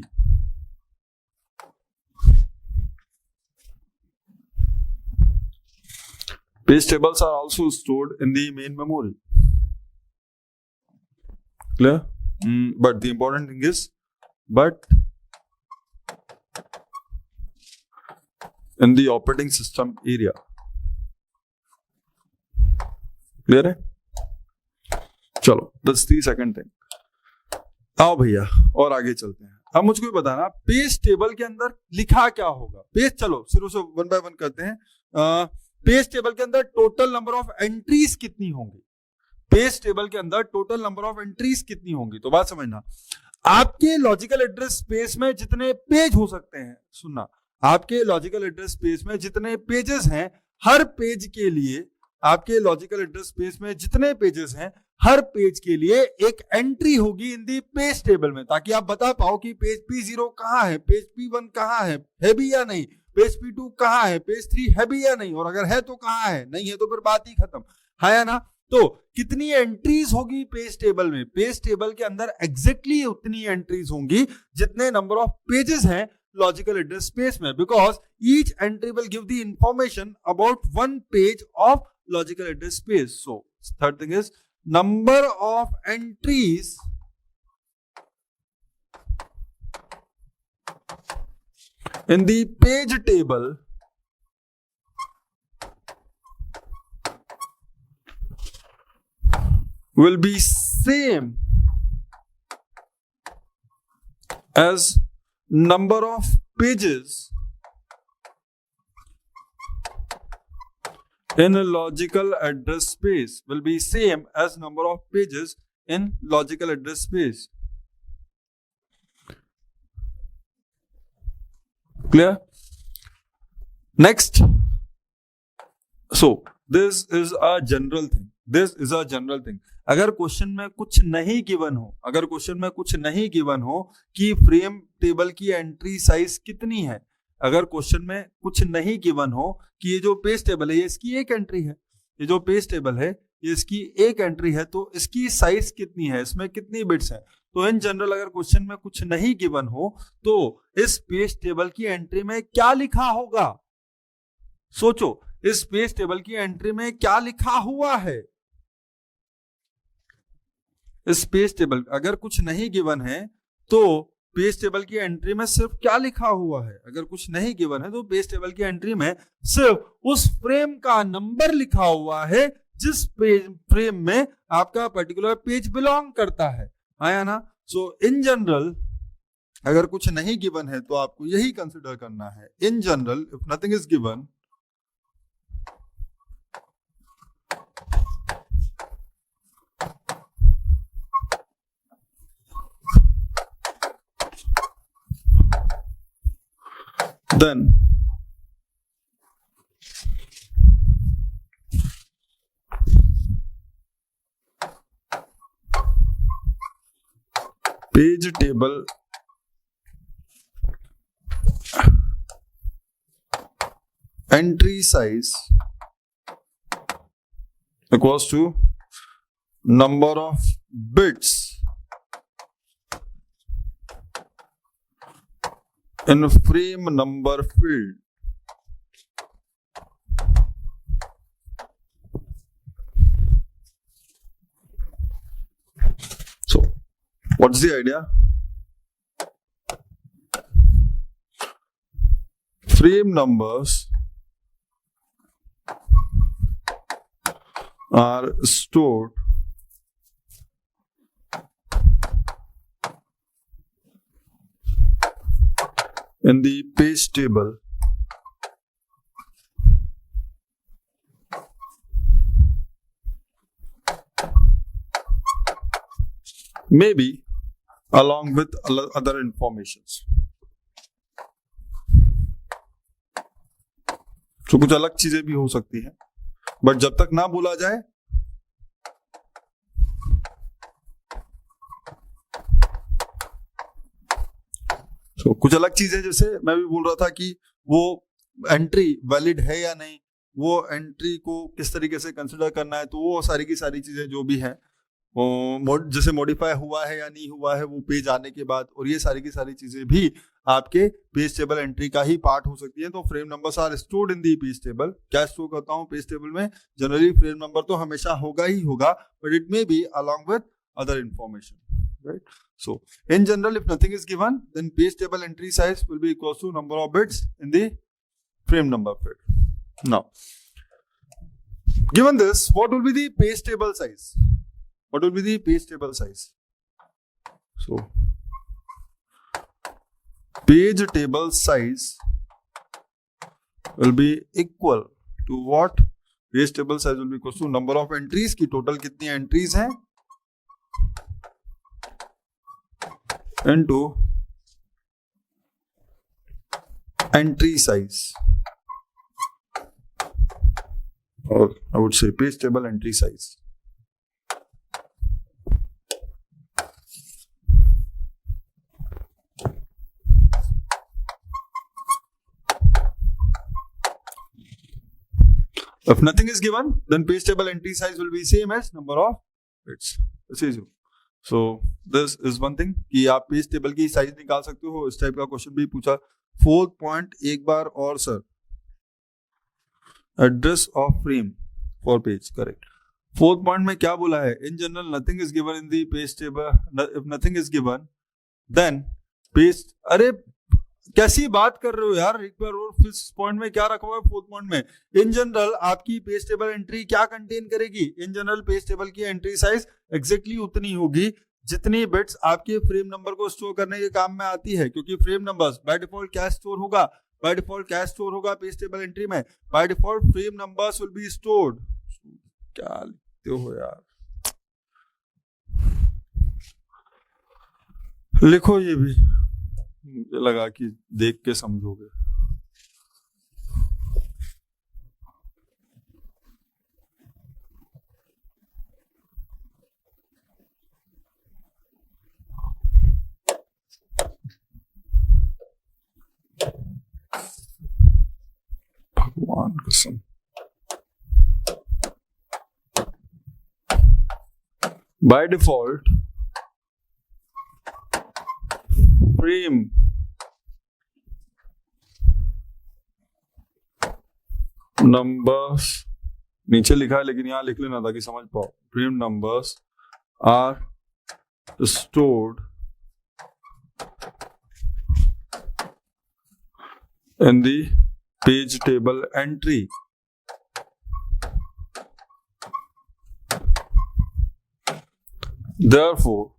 Page tables are also stored in the main memory. Clear? But the important thing is, but in the operating system area. Clear है? चलो, that's the second thing. आओ भैया और आगे चलते हैं. अब मुझको ये बताना, पेज टेबल के अंदर लिखा क्या होगा. पेज, चलो शुरू से वन बाय वन करते हैं. पेज टेबल के अंदर टोटल नंबर ऑफ एंट्रीज कितनी होंगी. पेज टेबल के अंदर टोटल नंबर ऑफ एंट्रीज कितनी होंगी. तो बात समझना, आपके लॉजिकल एड्रेस स्पेस में जितने पेज हो सकते हैं, सुनना, आपके लॉजिकल एड्रेस स्पेस में जितने पेजेस हैं, हर पेज के लिए, आपके लॉजिकल एड्रेस स्पेस में जितने पेजेस हैं, हर पेज के लिए एक एंट्री होगी इन दी पेज टेबल में, ताकि आप बता पाओ कि पेज P0 कहां है, पेज P1 कहां है भी या नहीं, पेज P2 कहां है, पेज 3 है भी या नहीं, और अगर है तो कहां है, नहीं है तो फिर बात ही खत्म है या ना. तो कितनी एंट्रीज होगी पेज टेबल में. पेज टेबल के अंदर एग्जैक्टली उतनी एंट्रीज होंगी जितने नंबर ऑफ पेजेस हैं लॉजिकल एड्रेस स्पेस में, because each entry will give the information about one page of logical address space. So third thing is number of entries in the page table will be same as number of pages in a logical address space, will be same as number of pages in logical address space. Clear? Next, so this is a general thing. This is a general thing. अगर question में कुछ नहीं given हो, अगर question में कुछ नहीं given हो कि फ्रेम टेबल की एंट्री साइज कितनी है, अगर क्वेश्चन में कुछ नहीं गिवन हो कि ये जो पेज टेबल है ये इसकी एक एंट्री है, ये जो पेज टेबल है ये इसकी एक एंट्री है, तो इसकी साइज कितनी है, इसमें कितनी बिट्स हैं. तो इन जनरल अगर क्वेश्चन में कुछ नहीं गिवन हो तो इस पेज टेबल की एंट्री में क्या लिखा होगा. सोचो, इस पेज टेबल की एंट्री में क्या लिखा हुआ है. इस पेज टेबल अगर कुछ नहीं गिवन है तो पेज टेबल की एंट्री में सिर्फ क्या लिखा हुआ है. अगर कुछ नहीं गिवन है तो पेज टेबल की एंट्री में सिर्फ उस फ्रेम का नंबर लिखा हुआ है जिस फ्रेम में आपका पर्टिकुलर पेज बिलोंग करता है. आया ना. सो इन जनरल अगर कुछ नहीं गिवन है तो आपको यही कंसिडर करना है. In general if nothing is given, then page table entry size equals to number of bits in frame number field. So what's the idea? Frame numbers are stored in the page table may be along with other informations. तो कुछ अलग चीजें भी हो सकती हैं, but जब तक ना बोला जाए तो कुछ अलग चीजें, जैसे मैं भी बोल रहा था कि वो एंट्री वैलिड है या नहीं, वो एंट्री को किस तरीके से कंसिडर करना है, तो वो सारी की सारी चीजें जो भी हैं वो जैसे मॉडिफाई हुआ है या नहीं हुआ है वो पेज आने के बाद, और ये सारी की सारी चीजें भी आपके पेज टेबल एंट्री का ही पार्ट हो सकती है. तो frame numbers are stored in the page table. क्या स्टोर करता हूँ पेज टेबल में? जनरली फ्रेम नंबर तो हमेशा होगा ही होगा, but it may be along with other information, right? So in general, if nothing is given, then page table entry size will be equal to number of bits in the frame number field. Now, given this, what will be the page table size? What will be the page table size? So, page table size will be equal to what? Page table size will be equal to number of entries की total कितनी entries हैं into entry size, or I would say page table entry size. If nothing is given, then page table entry size will be same as number of bits. This is you. So this is one thing कि आप page table की size निकाल सकते हो. इस type का question भी पूछा. 4th पॉइंट एक बार और sir, address of frame for page, correct. 4th point में क्या बोला है? In general nothing is given in the page table. If nothing is given then page. अरे कैसी बात कर रहे हो यार, एक बार और. 5th पॉइंट में क्या रखा हुआ है? 4th पॉइंट में इन जनरल आपकी पेज टेबल एंट्री क्या कंटेन करेगी? इन जनरल पेज टेबल की एंट्री साइज एग्जैक्टली उतनी होगी जितनी बिट्स आपके फ्रेम नंबर को स्टोर करने के काम में आती है, क्योंकि फ्रेम नंबर्स बाय डिफॉल्ट क्या स्टोर होगा? बाय डिफॉल्ट क्या स्टोर होगा पेज टेबल एंट्री में? By default frame numbers will be stored. क्या लिखते हो यार, लिखो ये भी, मुझे लगा कि देख के समझोगे. भगवान कसम. बाय डिफॉल्ट फ्रेम नंबर्स नीचे लिखा है, लेकिन यहां लिख लेना ताकि समझ पाओ. Frame numbers are stored in the page table entry. Therefore,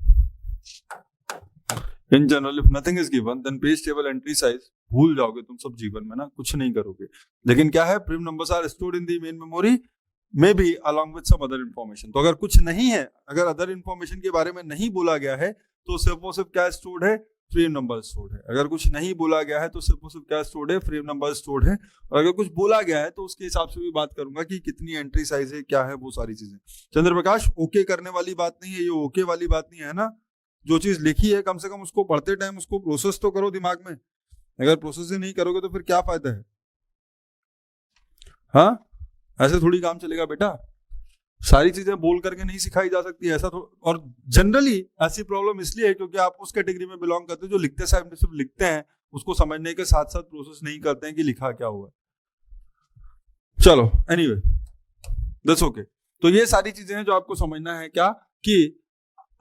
in general, if nothing is given, then page table entry size भूल जाओगे तुम सब जीवन में ना, कुछ नहीं करोगे. लेकिन क्या है? Frame numbers are stored in the main memory, may be along with some other information. तो अगर कुछ नहीं है, अगर अदर इंफॉर्मेशन के बारे में नहीं बोला गया है, तो सिर्फ और सिर्फ क्या स्टोर्ड है? फ्रेम नंबर स्टोर्ड है. अगर कुछ नहीं बोला गया है तो सिर्फ और सिर्फ क्या स्टोर्ड है? फ्रेम नंबर स्टोर्ड है. और अगर कुछ बोला गया है तो उसके हिसाब से भी बात करूंगा कि कितनी एंट्री साइज है, क्या है, वो सारी चीजें. चंद्रप्रकाश, ओके करने वाली बात नहीं है ये, ओके वाली बात नहीं है ना. जो चीज लिखी है कम से कम उसको पढ़ते टाइम उसको प्रोसेस तो करो दिमाग में. अगर प्रोसेस ही नहीं करोगे तो फिर क्या फायदा है? हाँ, ऐसे थोड़ी काम चलेगा बेटा. सारी चीजें बोल करके नहीं सिखाई जा सकती ऐसा तो. और जनरली ऐसी प्रॉब्लम इसलिए है क्योंकि आप उस कैटेगरी में बिलोंग करते हो जो लिखते समय सिर्फ लिखते हैं, उसको समझने के साथ साथ प्रोसेस नहीं करते हैं कि लिखा क्या हुआ. चलो एनीवे, दैट्स ओके. तो ये सारी चीजें हैं जो आपको समझना है. क्या कि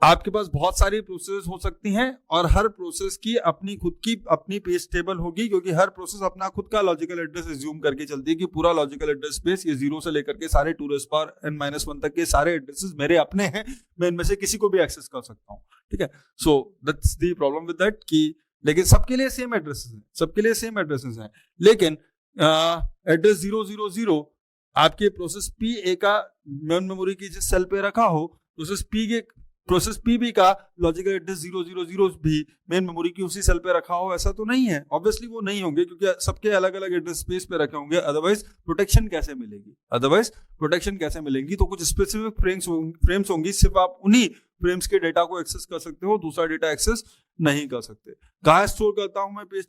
आपके पास बहुत सारी प्रोसेस हो सकती हैं और हर प्रोसेस की अपनी खुद की अपनी पेज टेबल होगी, क्योंकि हर प्रोसेस अपना खुद का लॉजिकल एड्रेस एज्यूम करके चलती है कि पूरा लॉजिकल एड्रेस स्पेस ये 0 से लेकर के सारे 2n-1 तक के सारे एड्रेसेस मेरे अपने हैं, मैं इनमें से किसी को भी एक्सेस कर सकता हूँ. ठीक है. So that's the problem with that कि लेकिन सबके लिए सेम एड्रेसेस हैं, सबके लिए सेम एड्रेसेस हैं. लेकिन एड्रेस 000 आपके प्रोसेस P A का मेमोरी की जिस सेल पे रखा हो, प्रोसेस P के प्रोसेस पीबी का लॉजिकल एड्रेस 000 भी मेन मेमोरी की उसी सेल पे रखा हो, ऐसा तो नहीं है। ऑब्वियसली वो नहीं होंगे क्योंकि सबके अलग अलग एड्रेस स्पेस पे रखे होंगे, अदरवाइज प्रोटेक्शन कैसे मिलेगी। तो कुछ स्पेसिफिक फ्रेम्स होंगी, सिर्फ आप उन्हीं फ्रेम्स के डेटा को एक्सेस कर सकते हो, दूसरा डेटा एक्सेस नहीं कर सकते। कहाँ स्टोर करता हूं मैं पेज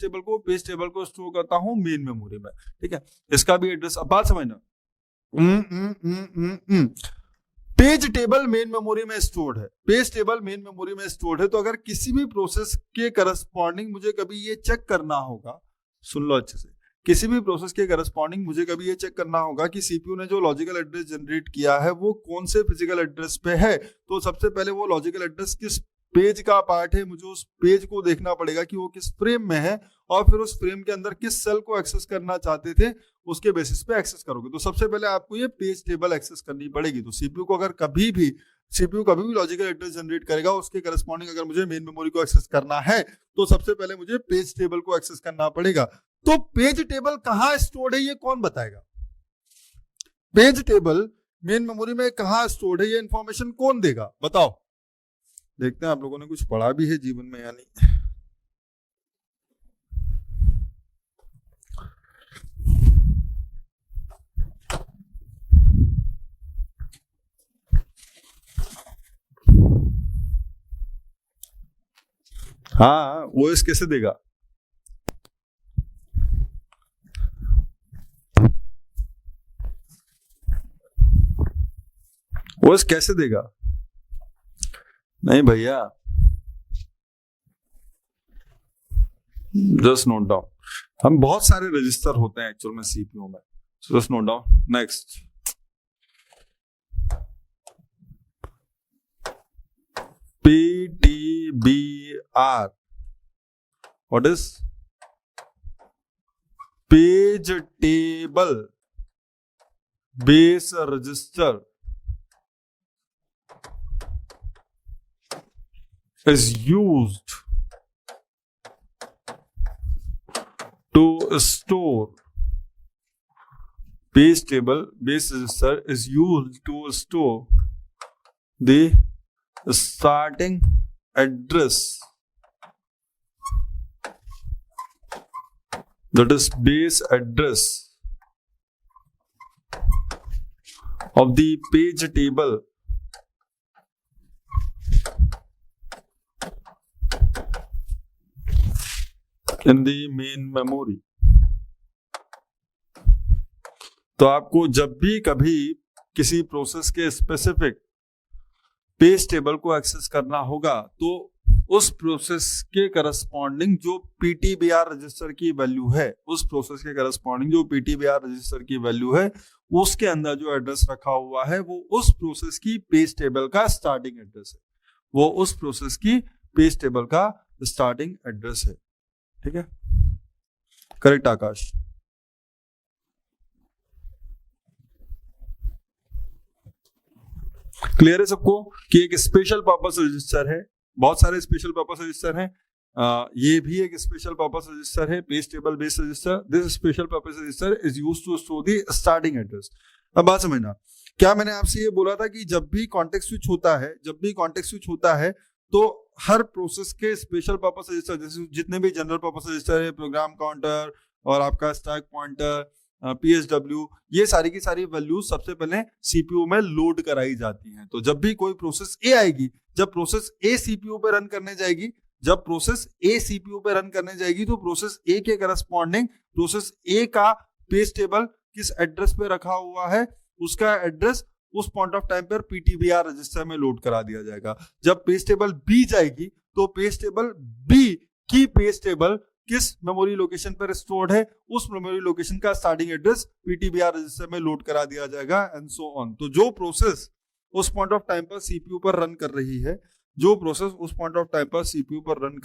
टेबल को स्टोर करता हूं मेन मेमोरी में, ठीक है। इसका भी एड्रेस, अब बात समझना, पेज टेबल मेन मेमोरी में स्टोर्ड है, तो अगर किसी भी प्रोसेस के करस्पॉन्डिंग मुझे कभी ये चेक करना होगा, सुन लो अच्छे से, किसी भी प्रोसेस के करस्पॉन्डिंग मुझे कभी ये चेक करना होगा कि सीपीयू ने जो लॉजिकल एड्रेस जनरेट किया है वो कौन से फिजिकल एड्रेस पे है, तो सबसे पहले वो लॉजिकल एड्रेस किस पेज का पार्ट है, मुझे उस पेज को देखना पड़ेगा कि वो किस फ्रेम में है, और फिर उस फ्रेम के अंदर किस सेल को एक्सेस करना चाहते थे उसके बेसिस पे एक्सेस करोगे। तो सबसे पहले आपको ये पेज टेबल एक्सेस करनी पड़ेगी। तो सीपीयू कभी भी लॉजिकल एड्रेस जनरेट करेगा, उसके करस्पॉन्डिंग अगर मुझे मेन मेमोरी को एक्सेस करना है तो सबसे पहले मुझे पेज टेबल को एक्सेस करना पड़ेगा। तो पेज टेबल कहाँ स्टोर्ड है ये कौन बताएगा? पेज टेबल मेन मेमोरी में कहाँ स्टोर्ड है ये इंफॉर्मेशन कौन देगा, बताओ। देखते हैं आप लोगों ने कुछ पढ़ा भी है जीवन में या नहीं। हाँ, ओएस कैसे देगा? ओएस कैसे देगा? नहीं भैया, जस्ट नोट डाउन। हम बहुत सारे रजिस्टर होते हैं एक्चुअल में सीपीयू में, so just note down. Next, PTBR, what is? Page table base register is used to store, page table base register is used to store the starting address, that is base address of the page table in the main memory। तो आपको जब भी कभी किसी process के specific page table को access करना होगा तो उस प्रोसेस के करस्पॉन्डिंग जो पीटीबीआर रजिस्टर की वैल्यू है, उसके अंदर जो एड्रेस रखा हुआ है वो उस प्रोसेस की पेज टेबल का स्टार्टिंग एड्रेस है, ठीक है। करेक्ट आकाश? क्लियर है सबको कि एक स्पेशल पर्पस रजिस्टर है, बहुत सारे स्पेशल पर्पस रजिस्टर हैं, ये भी एक स्पेशल पर्पस रजिस्टर है, page table based register. This special purpose register is used to store the starting address. अब बात समझना, क्या मैंने आपसे ये बोला था कि जब भी कॉन्टेक्स्ट स्विच होता है तो हर प्रोसेस के स्पेशल पर्पस रजिस्टर, जैसे जितने भी जनरल पर्पस रजिस्टर है, प्रोग्राम काउंटर और आपका स्टैक पॉइंटर, PSW, ये सारी की सारी वैल्यूज सबसे पहले सीपीयू में लोड कराई जाती हैं। तो जब भी कोई प्रोसेस ए आएगी, जब प्रोसेस ए सीपीयू पे रन करने जाएगी, तो प्रोसेस ए के करस्पॉन्डिंग प्रोसेस ए का पेज टेबल किस एड्रेस पे रखा हुआ है, उसका एड्रेस उस पॉइंट ऑफ टाइम पर पीटीबीआर रजिस्टर में लोड करा दिया जाएगा। जब पेज टेबल बी जाएगी तो पेज टेबल बी की पेज टेबल किस मेमोरी लोकेशन पर स्टोर्ड है, उस मेमोरी लोकेशन का स्टार्टिंग एड्रेस पीटीबीआर रजिस्टर में लोड करा दिया जाएगा, एंड सो ऑन। तो जो प्रोसेस उस पॉइंट ऑफ टाइम पर सीपीयू पर रन कर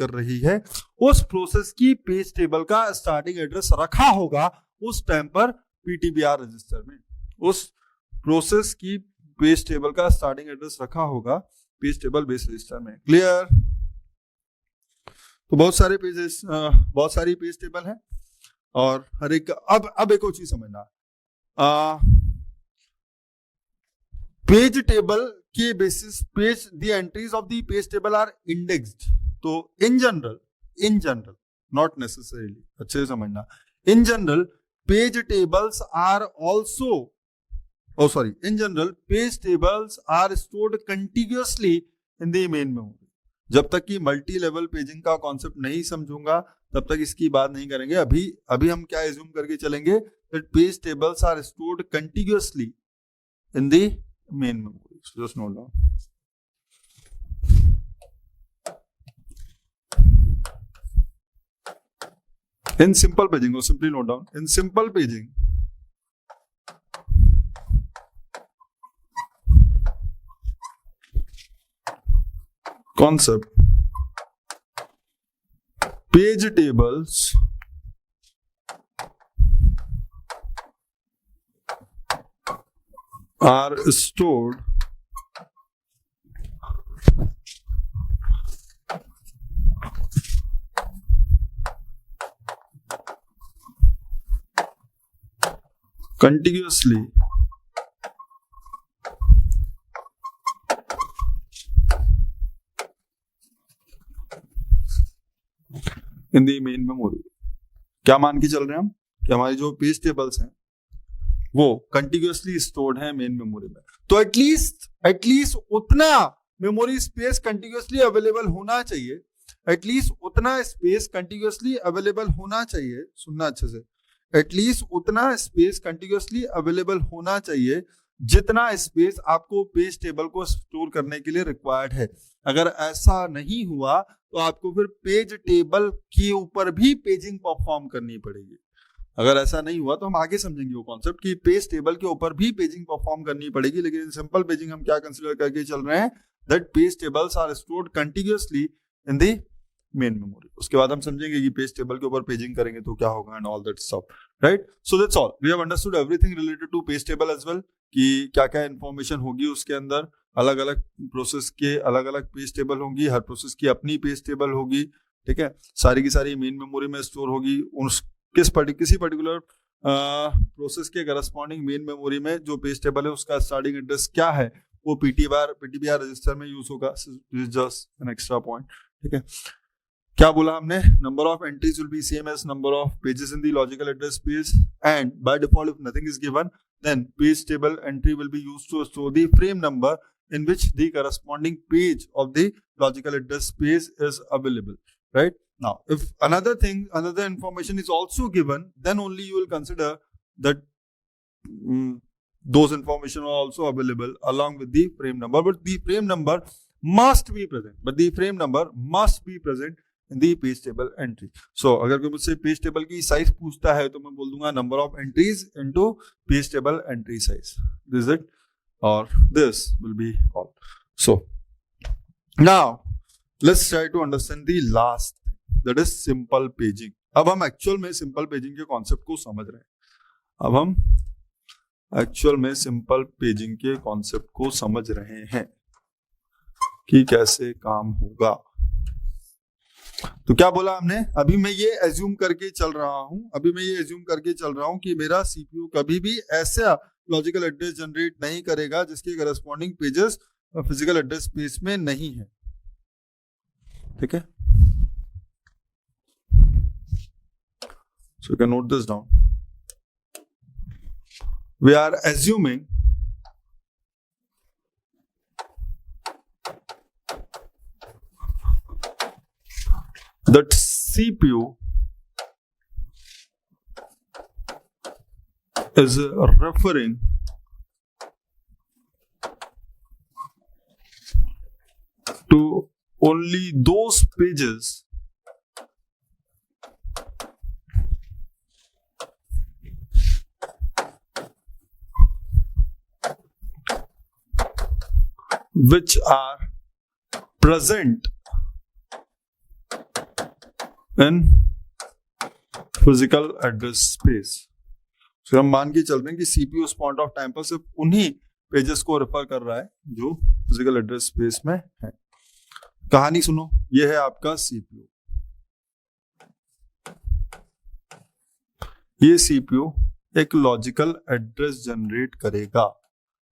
रही है, उस प्रोसेस की पेज टेबल का स्टार्टिंग एड्रेस रखा होगा उस टाइम पर पीटीबीआर रजिस्टर में, उस प्रोसेस की पेज टेबल का स्टार्टिंग एड्रेस रखा होगा पेज टेबल बेस रजिस्टर में। क्लियर? तो बहुत सारी पेज टेबल है और हर एक अब एक और चीज समझना, पेज टेबल के basis page the entries of the page table are indexed. तो इन जनरल नॉट नेसेसरीली, अच्छे से समझना, in general page tables are also in general page tables are stored contiguously in the main memory। जब तक कि multi level paging का concept नहीं समझूंगा तब तक इसकी बात नहीं करेंगे। अभी हम क्या एज्यूम करके चलेंगे, that page tables are stored contiguously in the main memory। So just note down। In simple paging, or simply note down, in simple paging, concept, page tables are stored contiguously in the main memory. क्या मान के चल रहे हैं हम कि हमारी जो पेज टेबल्स हैं वो कंटिन्यूअसली स्टोर्ड हैं मेन मेमोरी में। तो एटलीस्ट उतना मेमोरी स्पेस कंटिन्यूअसली अवेलेबल होना चाहिए, एटलीस्ट उतना स्पेस कंटिन्यूअसली अवेलेबल होना चाहिए, सुनना अच्छे से, एटलीस्ट उतना स्पेस कंटिन्यूअसली अवेलेबल होना चाहिए जितना स्पेस आपको पेज टेबल को स्टोर करने के लिए रिक्वायर्ड है। अगर ऐसा नहीं हुआ तो आपको फिर पेज टेबल के ऊपर भी पेजिंग परफॉर्म करनी पड़ेगी। अगर ऐसा नहीं हुआ तो हम आगे समझेंगे वो कॉन्सेप्ट कि पेज टेबल के ऊपर भी पेजिंग परफॉर्म करनी पड़ेगी। लेकिन इन सिंपल पेजिंग हम क्या कंसीडर करके चल रहे हैं, that page tables are stored continuously in the main memory. उसके बाद हम समझेंगे कि पेज टेबल के ऊपर पेजिंग करेंगे तो क्या होगा and all that stuff, right. So that's all, we have understood everything related to page table as well, कि क्या क्या इंफॉर्मेशन होगी उसके अंदर। अलग अलग प्रोसेस के अलग अलग पेज टेबल होंगी, हर प्रोसेस की अपनी पेज टेबल होगी, ठीक है। सारी की सारी मेन मेमोरी में स्टोर होगी। किसी पर्टिकुलर प्रोसेस के करस्पॉन्डिंग मेन मेमोरी में जो पेज टेबल है उसका स्टार्टिंग एड्रेस क्या है वो पीटीबीआर रजिस्टर में यूज होगा। जस्ट एन एक्स्ट्रा पॉइंट, ठीक है। क्या बोला हमने, number of entries will be same as number of pages in the logical address space, and by default if nothing is given then page table entry will be used to store the frame number in which the corresponding page of the logical address space is available, right? Now if another information is also given, then only you will consider that those information are also available along with the frame number, but the frame number must be present in the page table entry। So अगर कोई मुझसे page table की size पूछता है तो मैं बोल दूंगा number of entries into page table entry size, this is it, और this will be all. So now let's try to understand the last, that is simple paging. अब हम एक्चुअल में सिंपल पेजिंग के कॉन्सेप्ट को समझ रहे हैं। अब हम एक्चुअल में सिंपल पेजिंग के कॉन्सेप्ट को समझ रहे हैं कि कैसे काम होगा। तो क्या बोला हमने, अभी मैं ये एज्यूम करके चल रहा हूं कि मेरा सीपीयू कभी भी ऐसा लॉजिकल एड्रेस जनरेट नहीं करेगा जिसके corresponding pages physical address space में नहीं है, ठीक है। So you can note this down. We are assuming that CPU is referring to only those pages which are present in physical address space। फिर हम मान के चल रहे हैं कि सीपीयू उस पॉइंट ऑफ टाइम पर सिर्फ उन्हीं पेजेस को रेफर कर रहा है जो फिजिकल एड्रेस स्पेस में है। कहानी सुनो, ये है आपका सीपीयू। ये सीपीयू एक लॉजिकल एड्रेस जनरेट करेगा।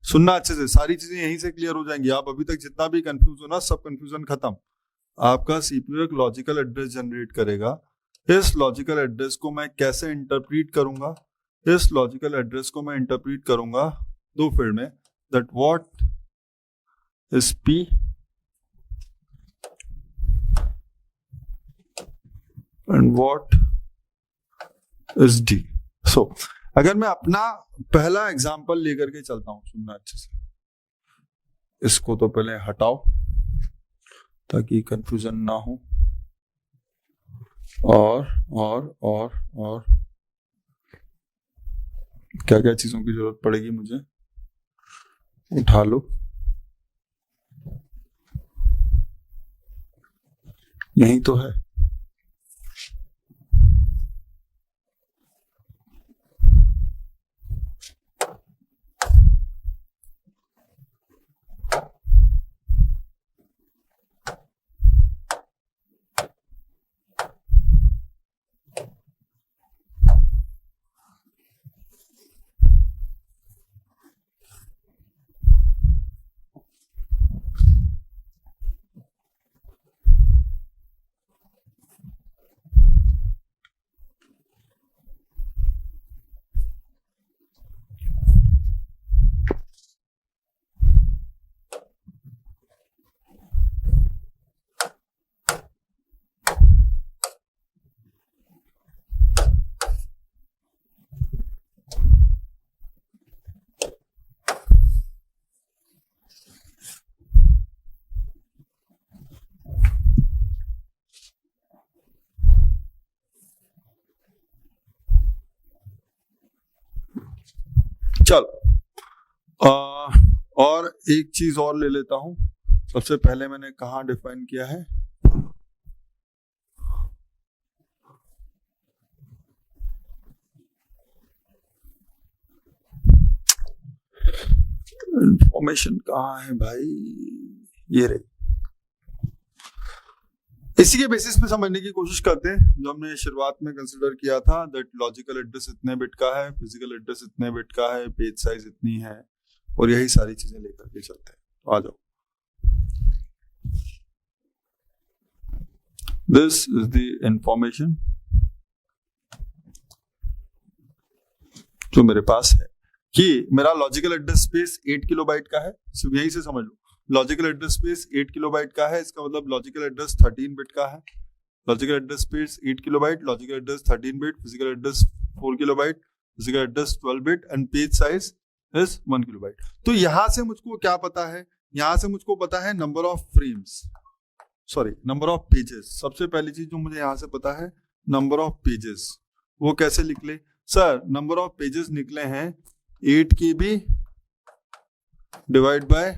सुनना अच्छे से, सारी चीजें यहीं से क्लियर हो जाएंगी। आप अभी तक जितना भी कंफ्यूज हो ना, सब कंफ्यूजन खत्म। आपका सीपीयू एक लॉजिकल एड्रेस जनरेट करेगा। इस लॉजिकल एड्रेस को मैं कैसे इंटरप्रीट करूंगा? इस लॉजिकल एड्रेस को मैं इंटरप्रीट करूंगा दो फील्ड में, that what is P and what is D. So अगर मैं अपना पहला एग्जांपल लेकर के चलता हूं, सुनना अच्छे से, इसको तो पहले हटाओ ताकि कंफ्यूजन ना हो। और क्या क्या चीजों की जरूरत पड़ेगी मुझे, उठा लो। यही तो है। चलो और एक चीज और ले लेता हूं। सबसे पहले मैंने कहां डिफाइन किया है, इंफॉर्मेशन कहां है भाई, ये रही। इसी के बेसिस पे समझने की कोशिश करते हैं जो हमने शुरुआत में कंसिडर किया था, दैट लॉजिकल एड्रेस इतने बिट का है, फिजिकल एड्रेस इतने बिट का है, पेज साइज इतनी है, और यही सारी चीजें लेकर के चलते हैं। तो आ जाओ, दिस इज द इंफॉर्मेशन जो मेरे पास है कि मेरा लॉजिकल एड्रेस स्पेस 8 किलोबाइट का है। सिर्फ यहीं से समझ लो, लॉजिकल एड्रेस स्पेस 8 किलोबाइट का है, इसका मतलब लॉजिकल एड्रेस 13 बिट का है। Logical address space 8 kilobyte, logical address 13 bit, physical address 4 kilobyte, physical address 12 bit and page size is 1 kilobyte. तो यहां से मुझको क्या पता है, यहां से मुझको पता है number of frames, sorry number of pages. सबसे पहली चीज जो मुझे यहां से पता है, नंबर ऑफ पेजेस। वो कैसे निकले सर? नंबर ऑफ पेजेस निकले हैं 8 KB divide by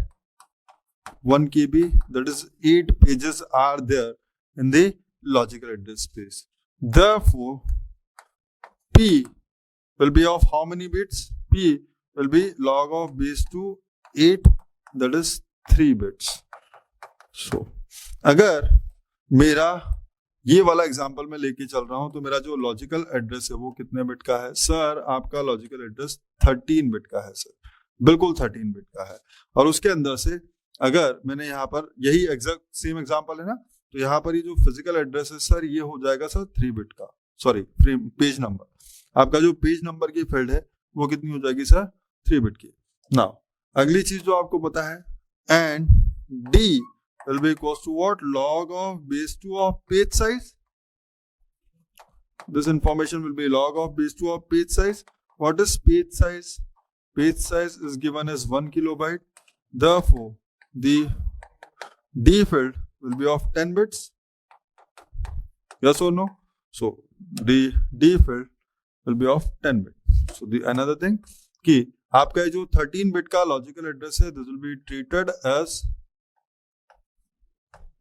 1 KB, that is 8 pages are there in the logical address space. Therefore, P will be of how many bits? P will be log of base to 8, that is 3 bits. So, अगर मेरा ये वाला example मैं लेके चल रहा हूं तो मेरा जो लॉजिकल एड्रेस है वो कितने बिट का है? सर आपका लॉजिकल एड्रेस 13 बिट का है सर, बिल्कुल 13 बिट का है। और उसके अंदर से अगर मैंने यहाँ पर यही एग्जैक्ट सेम एग्जांपल है ना, तो यहाँ पर ये जो फिजिकल एड्रेस है सर ये हो जाएगा सर 3 बिट का, सॉरी पेज नंबर। आपका जो पेज नंबर की फील्ड है वो कितनी हो जाएगी सर? 3 बिट की। नाउ अगली चीज जो आपको पता है, and D will be equals to what? Log of base 2 of page size. This information will be log of base 2 of page size. What is page size? Page size is given as 1 kilobyte. Therefore, the D field will be of 10 bits. Yes or no? So, the D field will be of 10 bits. So, the another thing कि आपका जो 13 bit का logical address है, this will be treated as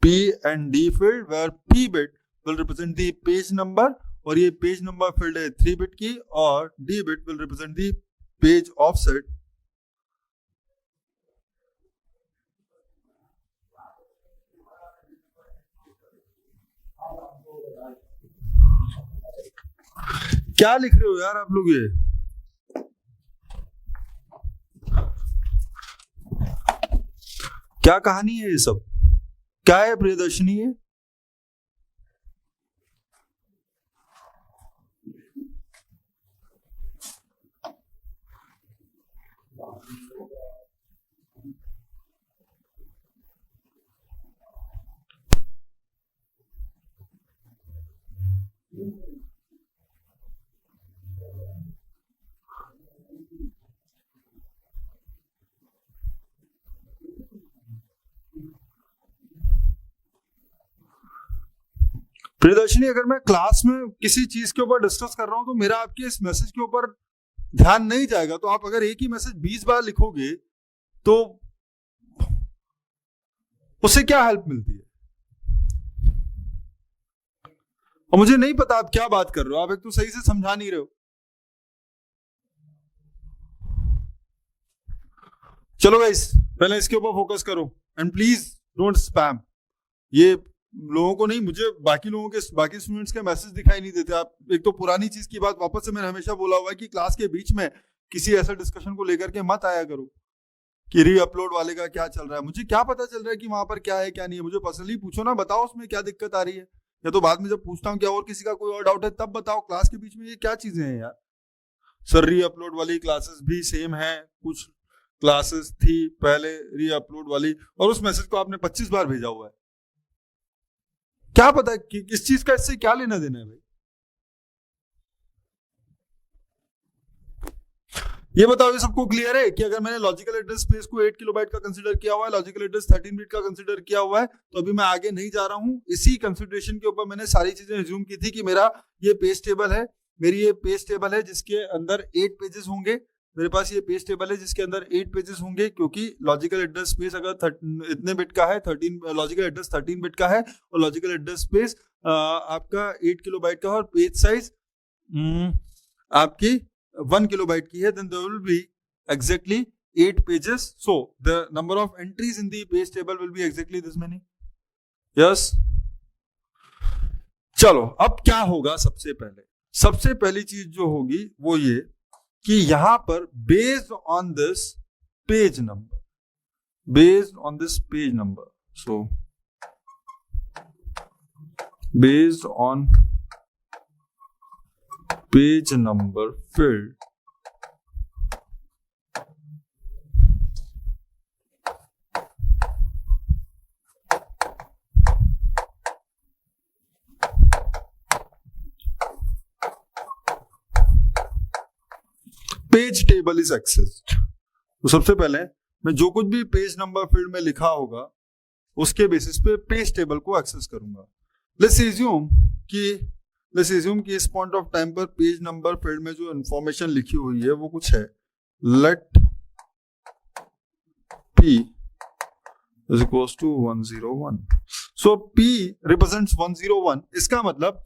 P and D field, where P bit will represent the page number, और ये page number field है 3 bit की, और D bit will represent the page offset. क्या लिख रहे हो यार आप लोग? ये क्या कहानी है ये सब? क्या है प्रियदर्शनी? है प्रियदर्शनी, अगर मैं क्लास में किसी चीज के ऊपर डिस्कस कर रहा हूं तो मेरा आपके इस मैसेज के ऊपर ध्यान नहीं जाएगा। तो आप अगर एक ही मैसेज 20 बार लिखोगे तो उससे क्या हेल्प मिलती है? और मुझे नहीं पता आप क्या बात कर रहे हो, आप एक तो सही से समझा नहीं रहे हो। चलो गाइस, पहले इसके ऊपर फोकस करो एंड प्लीज डोंट स्पैम। ये लोगों को नहीं, मुझे बाकी लोगों के, बाकी स्टूडेंट्स के मैसेज दिखाई नहीं देते। आप एक तो पुरानी चीज की बात वापस से, मैंने हमेशा बोला हुआ है कि क्लास के बीच में किसी ऐसे डिस्कशन को लेकर के मत आया करो कि री अपलोड वाले का क्या चल रहा है। मुझे क्या पता चल रहा है कि वहां पर क्या है क्या नहीं है? मुझे पर्सनली पूछो ना, बताओ उसमें क्या दिक्कत आ रही है, या तो बाद में जब पूछता हूँ क्या और किसी का कोई और डाउट है तब बताओ। क्लास के बीच में ये क्या चीजें हैं यार? सर री अपलोड वाली क्लासेस भी सेम है, कुछ क्लासेस थी पहले री अपलोड वाली, और उस मैसेज को आपने 25 बार भेजा हुआ है। क्या पता कि इस चीज का इससे क्या लेना देना है भाई? ये बताओ, ये सबको क्लियर है कि अगर मैंने लॉजिकल एड्रेस स्पेस को 8 किलोबाइट का कंसीडर किया हुआ है, लॉजिकल एड्रेस 13 बिट का कंसीडर किया हुआ है, तो अभी मैं आगे नहीं जा रहा हूं। इसी कंसीडरेशन के ऊपर मैंने सारी चीजें रिज्यूम की थी कि मेरा ये पेज टेबल है, मेरी ये पेज टेबल है जिसके अंदर 8 पेजेस होंगे। मेरे पास ये पेज टेबल है जिसके अंदर 8 पेजेस होंगे, क्योंकि लॉजिकल एड्रेस स्पेस अगर इतने बिट का है, 13 लॉजिकल एड्रेस 13 बिट का है, और लॉजिकल एड्रेस स्पेस आपका 8 किलोबाइट का, और पेज साइज आपकी 1 किलोबाइट की है, then there will be exactly 8 pages. So the number of entries in the page table will be exactly this many. Yes. चलो, अब क्या होगा? सबसे पहली चीज जो होगी वो ये कि यहां पर based on this page number, so based on page number field, page table is accessed. तो सबसे पहले मैं जो कुछ भी पेज नंबर फील्ड में लिखा होगा उसके बेसिस पे पेज टेबल को एक्सेस करूंगा। लेट्स एज्यूम कि इस पॉइंट ऑफ टाइम पर पेज नंबर फील्ड में जो इंफॉर्मेशन लिखी हुई है वो कुछ है, late p is equals to 101. So p represents 101. इसका मतलब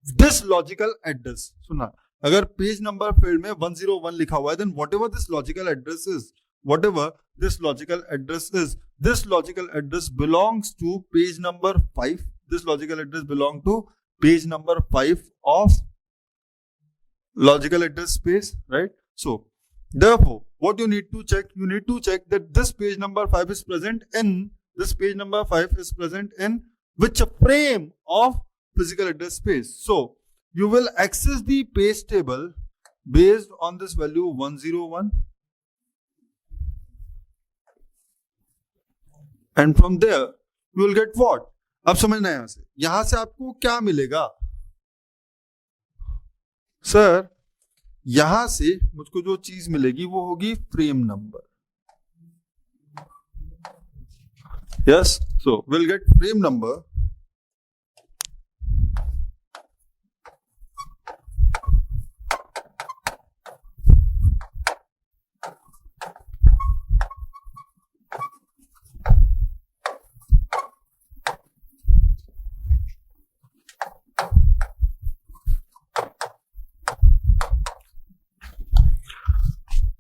दिस लॉजिकल एड्रेस, सुना, अगर पेज नंबर फील्ड में 101 लिखा हुआ है, then whatever this logical address is, this logical address belongs to page number 5. This logical address belongs to page number 5 of logical address space, right? So therefore what you need to check that this page number 5 is present in which frame of physical address space. So you will access the page table based on this value 101, and from there you will get what? अब समझना है यहां से आपको क्या मिलेगा? Sir, यहां से मुझको जो चीज मिलेगी वो होगी frame number. Yes, so will get frame number,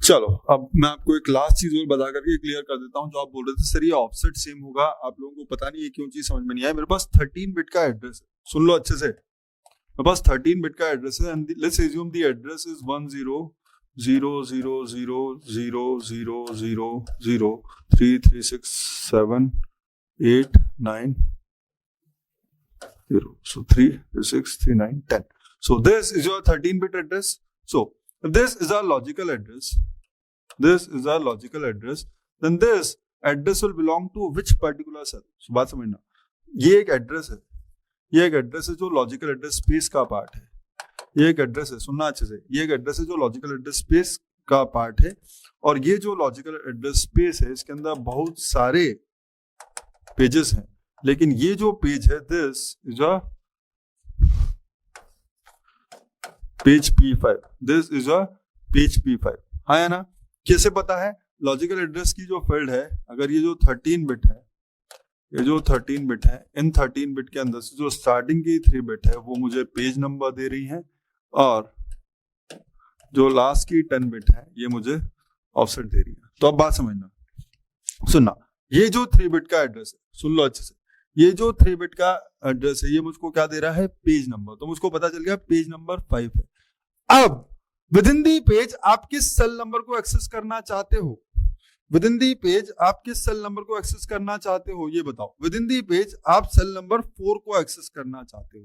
चलो अब मैं आपको एक लास्ट चीज और बता करके क्लियर कर देता हूं। जो आप बोल रहे थे सर ये ऑफसेट सेम होगा, आप लोगों को पता नहीं है क्यों चीज समझ में नहीं आया। मेरे पास 13 बिट का एड्रेस है, सुन लो अच्छे से, मेरे पास 13 बिट का एड्रेस है, and let's assume the address is 10 0, so 3, 6, 3, 9, 10. So this is your 13-bit address. So if this is our logical address, then this address will belong to which particular cell? So बात समझना, ये एक address है, जो logical address space का part है. ये एक एड्रेस है, सुनना अच्छे से, ये एक एड्रेस है जो लॉजिकल एड्रेस स्पेस का पार्ट है. और ये जो लॉजिकल एड्रेस स्पेस है इसके अंदर बहुत सारे पेजेस हैं, लेकिन ये जो पेज है, this is a page P5. This is a page P5. हाँ या ना? कैसे पता है? लॉजिकल एड्रेस की जो फील्ड है, अगर ये जो 13 बिट है, इन 13 बिट के अंदर से जो स्टार्टिंग की 3 बिट है वो मुझे पेज नंबर दे रही है, और जो लास्ट की 10 बिट है ये मुझे ऑफसेट दे रही है. तो अब बात समझना, सुनना, ये जो 3 बिट का एड्रेस है, सुन लो अच्छे से, ये जो 3 बिट का एड्रेस है ये मुझको क्या दे रहा है? Page number. तो मुझको पता चल गया पेज नंबर 5 है. अब विद इन दी पेज आप किस सेल नंबर को एक्सेस करना चाहते हो? विद इन दी पेज आप किस सेल नंबर को एक्सेस करना चाहते हो, ये बताओ. विद इन दी पेज आप सेल नंबर 4 को एक्सेस करना चाहते हो.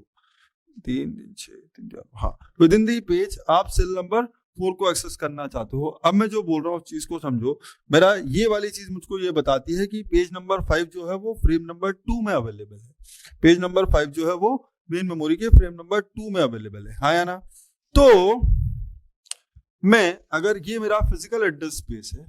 3, 6, हाँ, विद इन दी पेज आप सेल नंबर 4 को एक्सेस करना चाहते हो. अब मैं जो बोल रहा हूँ चीज को समझो. मेरा ये वाली चीज मुझको ये बताती है कि पेज नंबर 5 जो है वो फ्रेम नंबर 2 में अवेलेबल है. पेज नंबर 5 जो है वो मेन मेमोरी के फ्रेम नंबर 2 में अवेलेबल है. हाँ या ना? तो मैं, अगर ये मेरा फिजिकल एड्रेस स्पेस है,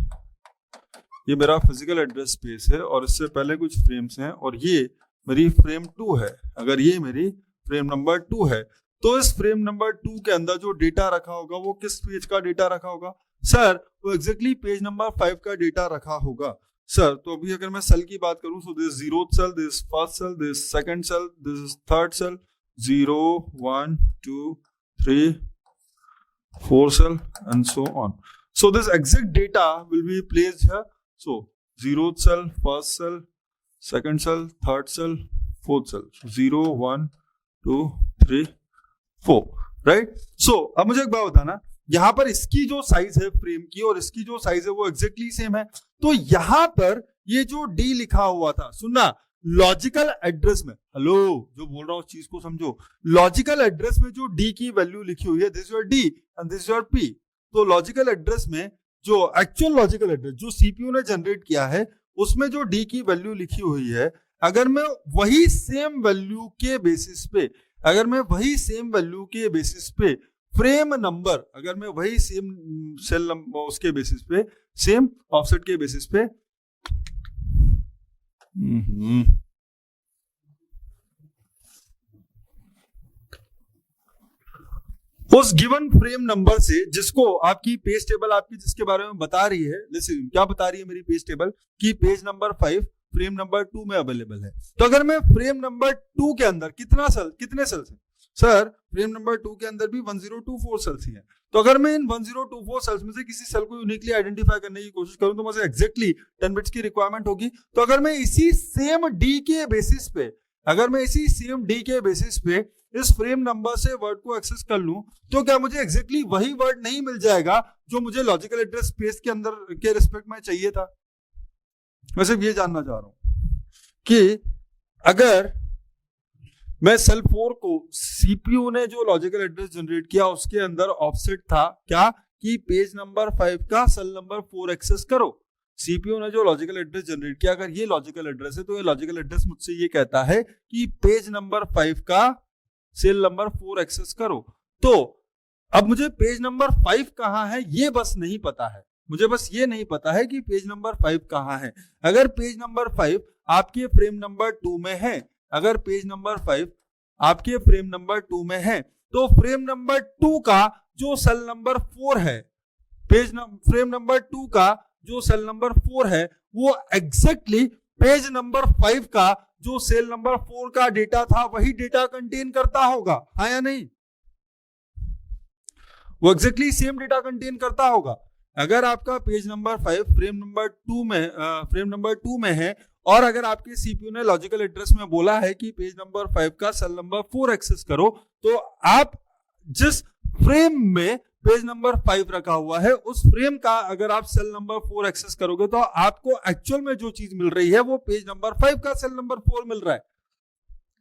ये मेरा फिजिकल एड्रेस स्पेस है और इससे पहले कुछ फ्रेम्स हैं और ये मेरी फ्रेम 2 है, अगर ये मेरी फ्रेम नंबर 2 है, तो इस फ्रेम नंबर 2 के अंदर जो डेटा रखा होगा वो किस पेज का डेटा रखा होगा? सर, वो एग्जैक्टली पेज नंबर 5 का डेटा रखा होगा. सर, तो अभी अगर मैं सेल की बात करूं, so this 0th cell, this first cell, this second cell, this third cell, 0, 1, 2, 3, 4 cell and so on. So this exact data will be placed here. So 0th cell, first cell, second cell, third cell, fourth cell. So 0, 1, 2, 3, 4. Right? So अब मुझे एक बात बताना, यहाँ पर इसकी जो size है फ्रेम की और इसकी जो साइज है वो एग्जैक्टली सेम है. तो यहाँ पर ये जो D लिखा हुआ था, सुनना, लॉजिकल एड्रेस में, हेलो, जो बोल रहा हूं चीज को समझो, लॉजिकल एड्रेस में जो D की वैल्यू लिखी हुई है, this your D and this your P. तो लॉजिकल एड्रेस में जो एक्चुअल लॉजिकल एड्रेस जो सीपीयू ने जनरेट किया है उसमें जो D की वैल्यू लिखी हुई है, अगर मैं वही सेम वैल्यू के बेसिस पे, फ्रेम नंबर, अगर मैं वही सेम सेल नंबर उसके बेसिस पे, सेम ऑफसेट के बेसिस पे, उस गिवन फ्रेम नंबर से, जिसको आपकी पेज टेबल आपकी जिसके बारे में बता रही है, लिसन, क्या बता रही है मेरी पेज टेबल कि पेज नंबर 5 फ्रेम नंबर 2 में अवेलेबल है. तो अगर मैं फ्रेम नंबर 2 के अंदर कितने सेल्स हैं? सर, फ्रेम नंबर 2 के अंदर भी 1024 सेल्स ही हैं. तो अगर मैं इन 1024 सेल्स में से किसी सेल को यूनिकली आइडेंटिफाई करने की कोशिश करूं तो मुझे एग्जैक्टली 10 बिट्स की रिक्वायरमेंट होगी. तो अगर मैं इसी सेम डी के बेसिस पे इस फ्रेम नंबर से वर्ड को एक्सेस कर लूं, तो क्या मुझे एग्जैक्टली वही वर्ड नहीं मिल जाएगा जो मुझे लॉजिकल एड्रेस स्पेस के अंदर के रिस्पेक्ट में चाहिए था? मैं सिर्फ ये जानना चाह रहा हूं कि अगर मैं सेल 4 को, सीपीयू ने जो लॉजिकल एड्रेस जनरेट किया उसके अंदर ऑफसेट था क्या, कि पेज नंबर 5 का सेल नंबर 4 एक्सेस करो. सीपीयू ने जो लॉजिकल एड्रेस जनरेट किया, अगर ये लॉजिकल एड्रेस है तो ये लॉजिकल एड्रेस मुझसे ये कहता है कि पेज नंबर 5 का सेल नंबर 4 एक्सेस करो. तो अब मुझे पेज नंबर 5 कहां है ये बस नहीं पता है, मुझे बस ये नहीं पता है कि पेज नंबर 5 कहां है. अगर पेज नंबर 5 आपके फ्रेम नंबर 2 में है, अगर पेज नंबर 5 आपके फ्रेम नंबर 2 में है, तो फ्रेम नंबर 2 का जो सेल नंबर 4 है, फ्रेम नंबर 2 का जो सेल नंबर 4 है, वो एग्जैक्टली पेज नंबर 5 का जो सेल नंबर 4 का डेटा था वही डेटा कंटेन करता होगा. हाँ या नहीं? वो एग्जैक्टली सेम डेटा कंटेन करता होगा. अगर आपका पेज नंबर 5 फ्रेम नंबर 2 में है और अगर आपके सीपीयू ने लॉजिकल एड्रेस में बोला है कि पेज नंबर 5 का सेल नंबर 4 एक्सेस करो, तो आप जिस फ्रेम में पेज नंबर 5 रखा हुआ है, उस फ्रेम का अगर आप सेल नंबर 4 एक्सेस करोगे तो आपको एक्चुअल में जो चीज मिल रही है वो पेज नंबर 5 का सेल नंबर 4 मिल रहा है।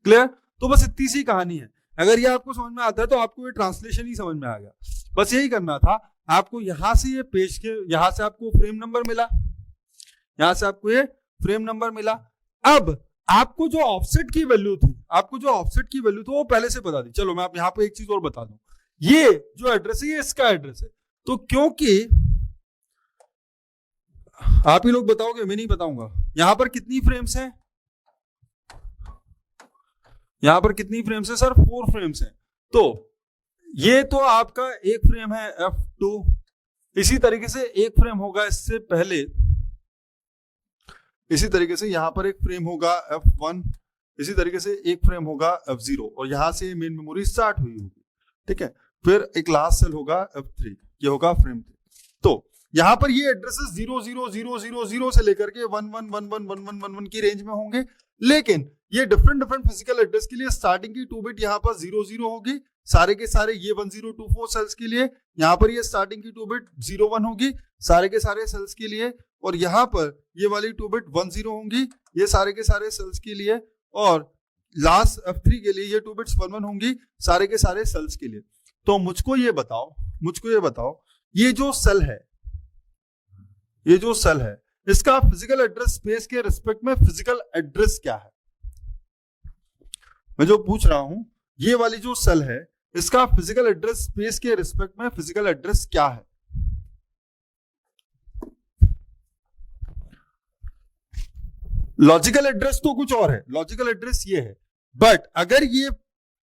क्लियर? तो बस इतनी सी कहानी है। अगर ये आपको समझ में आता है तो आपको ये ट्रांसलेशन ही समझ में आ गया। बस यही करना था आपको। यहां से ये पेज के, यहां से आपको फ्रेम नंबर मिला, यहां से आपको ये फ्रेम नंबर मिला। अब आपको जो ऑफसेट की वैल्यू थी, आपको जो ऑफसेट की वैल्यू थी वो पहले से बता दी। चलो मैं आप यहां पे एक चीज और बता दूं, ये जो एड्रेस है ये इसका एड्रेस है। तो क्योंकि आप ही लोग बताओगे, मैं नहीं बताऊंगा, यहां पर कितनी फ्रेम्स हैं? यहां पर कितनी फ्रेम्स है सर? 4 फ्रेम्स हैं। तो ये तो आपका एक फ्रेम है F2, इसी तरीके से एक फ्रेम होगा इससे पहले, इसी तरीके से यहां पर एक फ्रेम होगा F1, इसी तरीके से एक फ्रेम होगा F0 और यहां से मेन मेमोरी स्टार्ट हुई होगी। ठीक है, फिर एक लास्ट सेल होगा F3, ये होगा फ्रेम 3। तो यहां पर ये एड्रेसेस 0 0 0 0 0 से लेकर के 1 1 1 1 1 1 1 1 की रेंज में होंगे। लेकिन ये डिफरेंट फिजिकल एड्रेस के लिए स्टार्टिंग की 2 बिट यहाँ पर 0 0 होगी, सारे के सारे ये 1024 सेल्स के लिए। यहाँ पर ये स्टार्टिंग की 2 बिट 0 1 होगी सारे के सारे सेल्स के लिए, और यहाँ पर ये वाली 2 बिट 1 0 होंगी ये सारे के सारे सेल्स के लिए, और लास्ट F3 के लिए ये 2 बिट्स 1 1 होंगी सारे के सारे सेल्स के लिए। तो मुझको ये बताओ ये जो सेल है, ये जो सेल है, इसका फिजिकल एड्रेस स्पेस के रिस्पेक्ट में फिजिकल एड्रेस क्या है? मैं जो पूछ रहा हूं, ये वाली जो सेल है इसका फिजिकल एड्रेस स्पेस के रिस्पेक्ट में फिजिकल एड्रेस क्या है? लॉजिकल एड्रेस तो कुछ और है, लॉजिकल एड्रेस ये है, बट अगर ये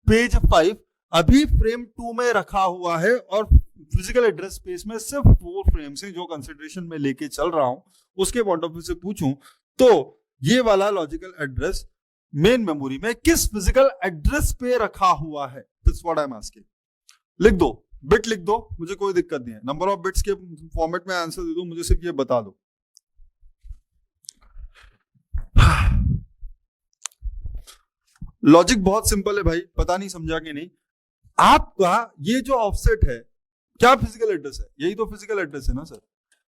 पेज 5 अभी फ्रेम 2 में रखा हुआ है और फिजिकल एड्रेस स्पेस में सिर्फ 4 फ्रेम्स हैं जो कंसिडरेशन में लेके चल रहा हूं, उसके पॉइंट ऑफ व्यू से पूछूं तो ये वाला लॉजिकल एड्रेस मेन मेमोरी में किस फिजिकल एड्रेस पे रखा हुआ है? This what I am asking. लिख दो, बिट लिख दो, मुझे कोई दिक्कत नहीं है, नंबर ऑफ बिट्स के फॉर्मेट में आंसर दे दो, मुझे सिर्फ ये बता दो। लॉजिक बहुत सिंपल है भाई, पता नहीं समझा कि नहीं। आपका ये जो ऑफसेट है क्या फिजिकल एड्रेस है? यही तो फिजिकल एड्रेस है ना सर?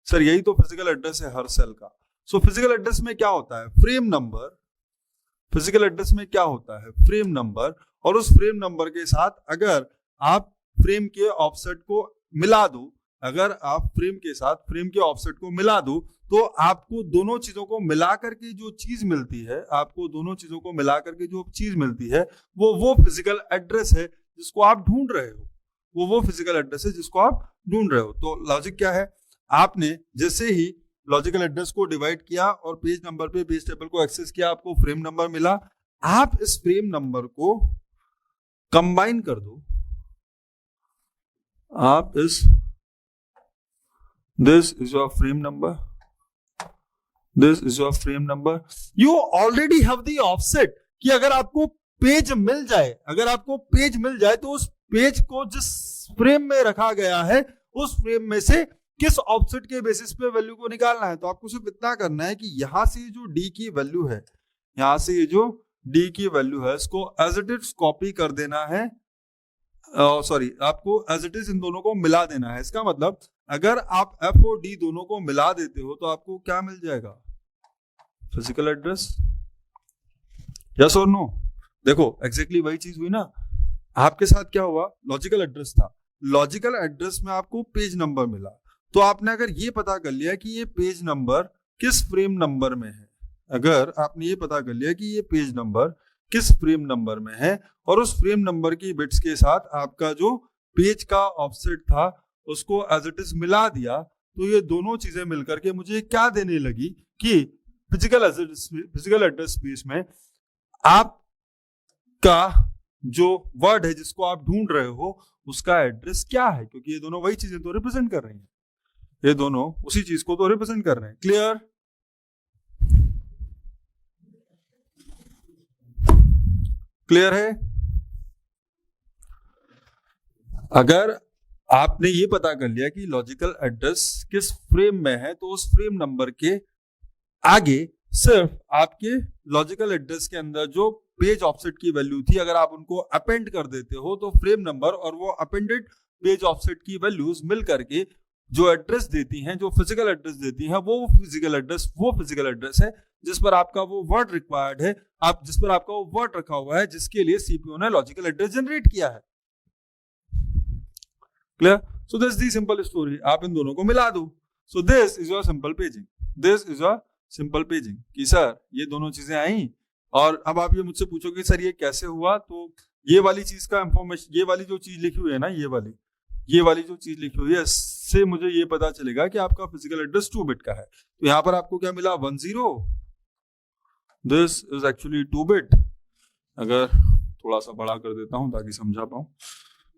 सर यही तो फिजिकल एड्रेस है हर सेल का। सो फिजिकल एड्रेस में क्या होता है? Frame number. फिजिकल एड्रेस में क्या होता है? फ्रेम नंबर, और उस फ्रेम नंबर के साथ अगर आप फ्रेम के ऑफसेट को मिला दो, अगर आप फ्रेम के साथ फ्रेम के ऑफसेट को मिला दो तो आपको दोनों चीजों को मिला करके जो चीज मिलती है, आपको दोनों चीजों को मिला करके जो चीज मिलती है वो फिजिकल एड्रेस है जिसको आप ढूंढ रहे हो, वो फिजिकल एड्रेस है जिसको आप ढूंढ रहे हो। तो लॉजिक क्या है? आपने जैसे ही लॉजिकल एड्रेस को डिवाइड किया और पेज नंबर पे पेज टेबल को एक्सेस किया, आपको फ्रेम नंबर मिला, आप इस फ्रेम नंबर को कंबाइन कर दो, आप इस this is your frame number, this is your frame number, you already have the offset कि अगर आपको पेज मिल जाए, अगर आपको पेज मिल जाए तो उस पेज को जिस फ्रेम में रखा गया है उस फ्रेम में से किस ऑफसेट के बेसिस पे वैल्यू को निकालना है। तो आपको सिर्फ इतना करना है कि यहां से जो डी की वैल्यू है, यहां से ये जो डी की वैल्यू है इसको एज इट इज कॉपी कर देना है, सॉरी आपको एज इट इज इन दोनों को मिला देना है। इसका मतलब अगर आप एफ और डी दोनों को मिला देते हो तो आपको क्या मिल जाएगा? Physical address. यस और नो? देखो एग्जैक्टली वही चीज हुई ना। आपके साथ क्या हुआ? लॉजिकल एड्रेस था, लॉजिकल एड्रेस में आपको पेज नंबर मिला, तो आपने अगर ये पता कर लिया कि ये पेज नंबर किस फ्रेम नंबर में है, अगर आपने ये पता कर लिया कि ये पेज नंबर किस फ्रेम नंबर में है और उस फ्रेम नंबर की बिट्स के साथ आपका जो पेज का ऑफसेट था उसको एज इट इज मिला दिया, तो ये दोनों चीजें मिलकर के मुझे क्या देने लगी कि फिजिकल एड्रेस स्पेस में आपका जो वर्ड है जिसको आप ढूंढ रहे हो उसका एड्रेस क्या है, क्योंकि ये दोनों वही चीजें तो रिप्रेजेंट कर रही हैं, ये दोनों उसी चीज को तो रिप्रेजेंट कर रहे हैं। क्लियर? क्लियर है? अगर आपने ये पता कर लिया कि लॉजिकल एड्रेस किस फ्रेम में है तो उस फ्रेम नंबर के आगे सिर्फ आपके लॉजिकल एड्रेस के अंदर जो पेज ऑफसेट की वैल्यू थी अगर आप उनको अपेंड कर देते हो तो फ्रेम नंबर और वो अपेंडेड पेज ऑफसेट की वैल्यूज मिल करके जो एड्रेस देती हैं, जो फिजिकल एड्रेस देती हैं, वो फिजिकल एड्रेस है जिस पर आपका वो वर्ड रिक्वायर्ड है, आप जिस पर आपका वो वर्ड रखा हुआ है, जिसके लिए सीपीयू ने लॉजिकल एड्रेस जनरेट किया है। Clear? So this is the simple story. आप इन दोनों को मिला दो। सो this is your simple paging. This is your simple paging कि सर ये दोनों चीजें आई, और अब आप ये मुझसे पूछोगे सर ये कैसे हुआ, तो ये वाली चीज का इंफॉर्मेशन, ये वाली जो चीज लिखी हुई है ना, ये वाली जो चीज लिखी हुई है, इससे मुझे ये पता चलेगा कि आपका फिजिकल एड्रेस 2 बिट का है। तो यहाँ पर आपको क्या मिला 10, दिस इज एक्चुअली 2 बिट। अगर थोड़ा सा बड़ा कर देता हूं ताकि समझा पाऊं,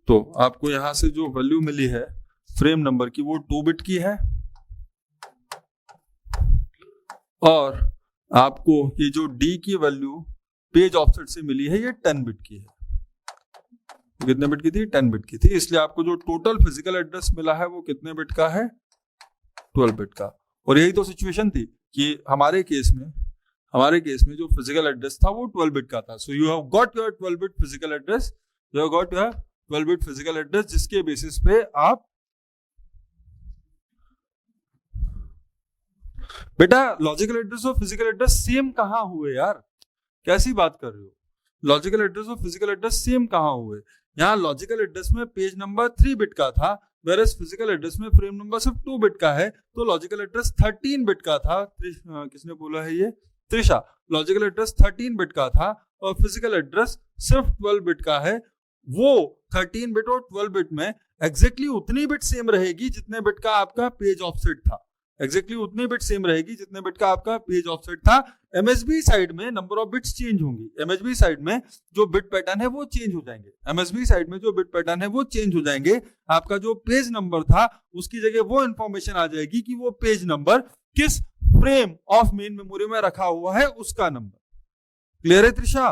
तो आपको यहां से जो वैल्यू मिली है फ्रेम नंबर की वो 2 बिट की है, और आपको ये जो डी की वैल्यू पेज ऑफसेट से मिली है ये 10 बिट की है। कितने बिट की थी? 10 बिट की थी। इसलिए आपको जो टोटल फिजिकल एड्रेस मिला है वो कितने बिट का है? 12 बिट का। और यही तो सिचुएशन थी कि हमारे केस में जो फिजिकल एड्रेस था वो 12 बिट का था। So you have got your 12 bit physical address, जिसके बेसिस पे आप बेटा लॉजिकल एड्रेस और फिजिकल एड्रेस सेम कहां हुए यार? कैसी बात कर रहे हो? लॉजिकल एड्रेस और फिजिकल एड्रेस सेम कहां हुए? यहाँ लॉजिकल एड्रेस में पेज नंबर 3 बिट का था, वेरस फिजिकल एड्रेस में फ्रेम नंबर सिर्फ 2 बिट का है। तो लॉजिकल एड्रेस 13 बिट का था। किसने बोला है ये? त्रिशा। लॉजिकल एड्रेस 13 बिट का था और फिजिकल एड्रेस सिर्फ 12 बिट का है। वो 13 बिट और 12 बिट में एग्जैक्टली उतनी बिट सेम रहेगी जितने बिट का आपका पेज ऑफसेट था। एग्जैक्टली उतनी बिट सेम रहेगी जितने बिट का आपका पेज ऑफसेट था। एमएसबी साइड में नंबर ऑफ बिट्स चेंज होंगी। एमएसबी साइड में जो बिट पैटर्न है वो चेंज हो जाएंगे। आपका जो पेज नंबर था उसकी जगह वो इंफॉर्मेशन आ जाएगी कि वो पेज नंबर किस फ्रेम ऑफ मेन मेमोरी में रखा हुआ है, उसका नंबर। क्लियर है त्रिशा?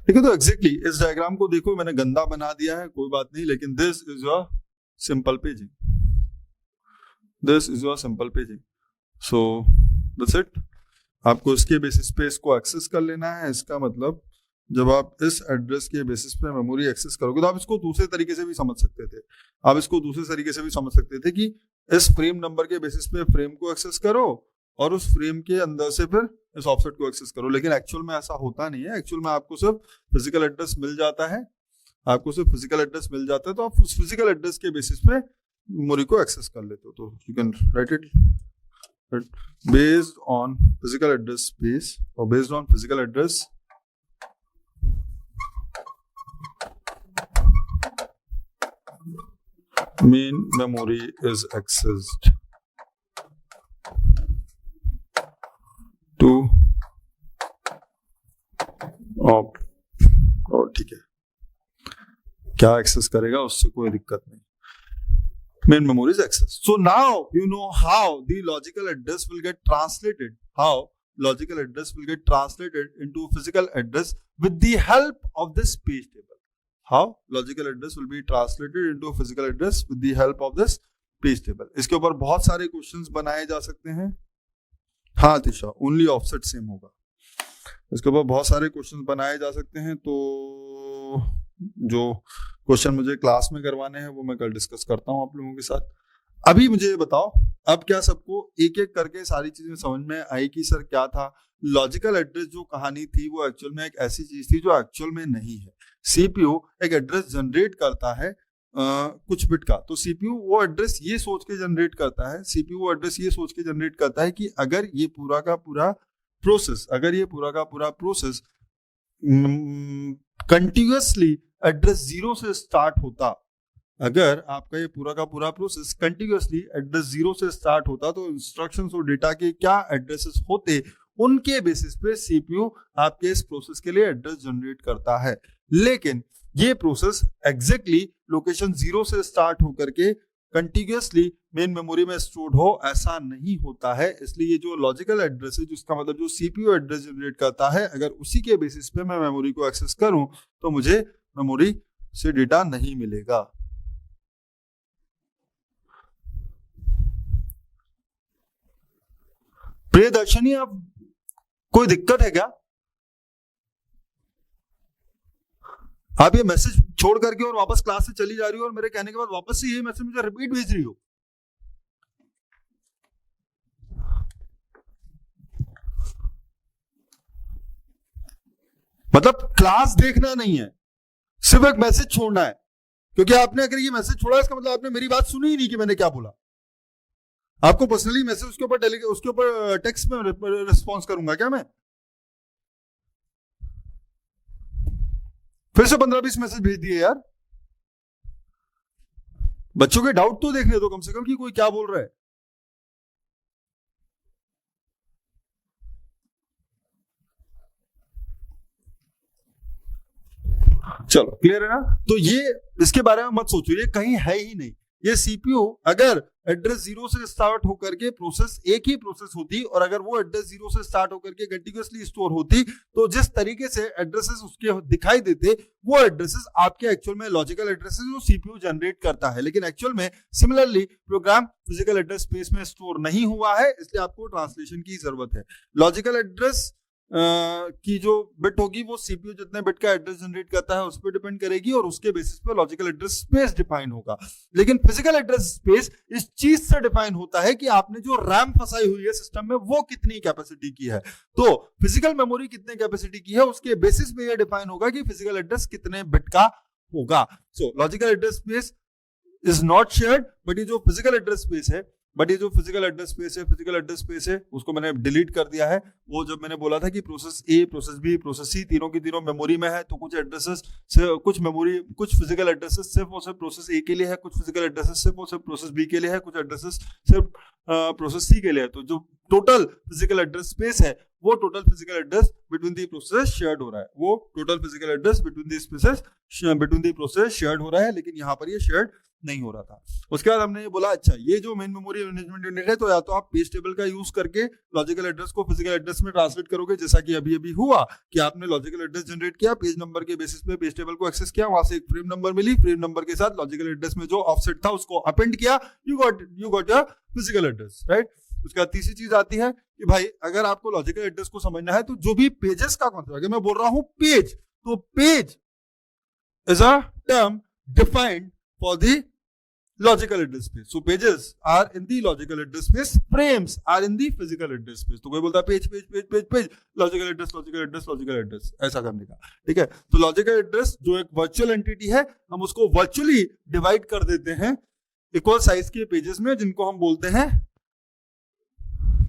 ठीक है। तो एग्जैक्टली इस डायग्राम को देखो, मैंने गंदा बना दिया है, कोई बात नहीं, लेकिन this is your simple paging. So that's it. आपको इसके बेसिस पे इसको एक्सेस कर लेना है। इसका मतलब जब आप इस एड्रेस के बेसिस पे मेमोरी एक्सेस करोगे तो आप इसको दूसरे तरीके से भी समझ सकते थे। कि इस फ्रेम नंबर के बेसिस पे फ्रेम को एक्सेस करो और उस फ्रेम के अंदर से फिर इस ऑफसेट को एक्सेस करो। लेकिन एक्चुअल में ऐसा होता नहीं है। एक्चुअल में आपको सिर्फ फिजिकल एड्रेस मिल जाता है। तो आप उस फिजिकल एड्रेस के बेसिस पे मेमोरी को एक्सेस कर लेते हो। तो you can write it based on physical address space और based on physical address main memory is accessed to और ठीक है, क्या एक्सेस करेगा उससे कोई दिक्कत नहीं। main memory is accessed. So now you know how the logical address will get translated. Into physical address with the help of this page table. How logical address will be translated into physical address with the help of this page table. इसके ऊपर बहुत सारे questions बनाए जा सकते हैं। हाँ Tisha, only offset same होगा। इसके ऊपर बहुत सारे क्वेश्चंस बनाए जा सकते हैं। तो जो क्वेश्चन मुझे क्लास में करवाने हैं वो मैं कल डिस्कस करता हूँ आप लोगों के साथ। अभी मुझे ये बताओ, अब क्या सबको एक एक करके सारी चीजें समझ में आई कि सर क्या था? लॉजिकल एड्रेस जो कहानी थी वो एक्चुअल में एक ऐसी चीज थी जो एक्चुअल में नहीं है। सीपीयू एक एड्रेस जनरेट करता है कुछ बिट का, तो सीपीयू वो एड्रेस ये सोच के जनरेट करता है कि अगर ये पूरा का पूरा प्रोसेस कंटिन्यूअसली एड्रेस 0 से स्टार्ट होता, अगर आपका ये पूरा का पूरा प्रोसेस कंटिन्यूअसली एड्रेस 0 से स्टार्ट होता, तो इंस्ट्रक्शंस और डेटा के क्या एड्रेसेस होते, उनके बेसिस पे सीपीयू आपके इस प्रोसेस के लिए एड्रेस जनरेट करता है। लेकिन ये प्रोसेस एग्जैक्टली लोकेशन 0 से स्टार्ट होकर के कंटिन्यूअसली मेन मेमोरी में स्टोर्ड हो, ऐसा नहीं होता है। इसलिए ये जो लॉजिकल एड्रेस है, जिसका मतलब जो सीपीयू एड्रेस जनरेट करता है, अगर उसी के बेसिस पे मैं मेमोरी को एक्सेस करूं तो मुझे मेमोरी से डेटा नहीं मिलेगा। प्रियदर्शनी, आप कोई दिक्कत है क्या? आप ये मैसेज छोड़ करके और वापस क्लास से चली जा रही हो और मेरे कहने के बाद वापस से ये मैसेज मुझे रिपीट भेज रही हो। मतलब क्लास देखना नहीं है, सिर्फ एक मैसेज छोड़ना है। क्योंकि आपने अगर ये मैसेज छोड़ा इसका मतलब आपने मेरी बात सुनी ही नहीं कि मैंने क्या बोला। आपको पर्सनली मैसेज उसके ऊपर टेक्स्ट में रिस्पॉन्स करूंगा क्या मैं? फिर से 15-20 मैसेज भेज दिए यार। बच्चों के डाउट तो देखने दो कम से कम कि कोई क्या बोल रहा है। चलो क्लियर है ना? तो ये इसके बारे में मत सोचो, ये कहीं है ही नहीं। ये सीपीयू अगर एड्रेस 0 से स्टार्ट होकर के प्रोसेस एक ही प्रोसेस होती और अगर वो एड्रेस 0 से स्टार्ट होकर के कंटिन्यूअसली स्टोर होती तो जिस तरीके से एड्रेसेस उसके दिखाई देते वो एड्रेसेस आपके एक्चुअल में लॉजिकल एड्रेसेस जो सीपीयू जनरेट करता है। लेकिन एक्चुअल में similarly program physical address space में स्टोर नहीं हुआ है, इसलिए आपको ट्रांसलेशन की जरूरत है। लॉजिकल एड्रेस की जो बिट होगी वो सीपीयू जितने बिट का एड्रेस जनरेट करता है उस पर डिपेंड करेगी और उसके बेसिस पे लॉजिकल एड्रेस स्पेस डिफाइन होगा। लेकिन फिजिकल एड्रेस स्पेस इस चीज से डिफाइन होता है कि आपने जो रैम फंसाई हुई है सिस्टम में वो कितनी कैपेसिटी की है। तो फिजिकल मेमोरी कितने कैपेसिटी की है उसके बेसिस पे ये डिफाइन होगा कि फिजिकल एड्रेस कितने बिट का होगा। सो logical address space is not shared, but ये जो फिजिकल एड्रेस स्पेस है फिजिकल एड्रेस स्पेस है उसको मैंने डिलीट कर दिया है। वो जब मैंने बोला था कि process A, process B, process C तीनों की तीनों मेमोरी में है, तो कुछ एड्रेसेस कुछ फिजिकल एड्रेसेस सिर्फ और सिर्फ प्रोसेस ए के लिए है, कुछ फिजिकल एड्रेसेस सिर्फ और सिर्फ प्रोसेस बी के लिए है, कुछ एड्रेसेस सिर्फ प्रोसेस सी के लिए है। तो जो टोटल फिजिकल एड्रेस स्पेस है वो total physical address between the process shared हो रहा है, वो total physical address between the process shared हो रहा है। लेकिन यहाँ पर ये शेयर्ड नहीं हो रहा था। उसके बाद हमने ये बोला अच्छा ये जो मेन मेमोरी मैनेजमेंट यूनिट है तो या तो आप पेज टेबल का यूज करके लॉजिकल एड्रेस को फिजिकल एड्रेस में ट्रांसलेट करोगे, जैसा कि अभी हुआ कि आपने लॉजिकल एड्रेस जनरेट किया, पेज नंबर के बेसिस पे पेज टेबल को एक्सेस किया, वहां से एक फ्रेम नंबर मिली, फ्रेम नंबर के साथ लॉजिकल एड्रेस में जो ऑफसेट था उसको अपेंड किया, you got your physical address, right. उसके बाद तीसरी चीज आती है कि भाई अगर आपको लॉजिकल एड्रेस को समझना है तो जो भी पेजेस का कॉन्सेप्ट, अगर मैं बोल रहा हूं पेज, तो page is a term defined for the logical address space. So pages are in the logical address space, frames are in the physical address space. तो कोई बोलता है पेज लॉजिकल एड्रेस ऐसा करने का, ठीक है। तो लॉजिकल एड्रेस जो एक वर्चुअल एंटिटी है हम उसको वर्चुअली डिवाइड कर देते हैं इक्वल साइज के पेजेस में जिनको हम बोलते हैं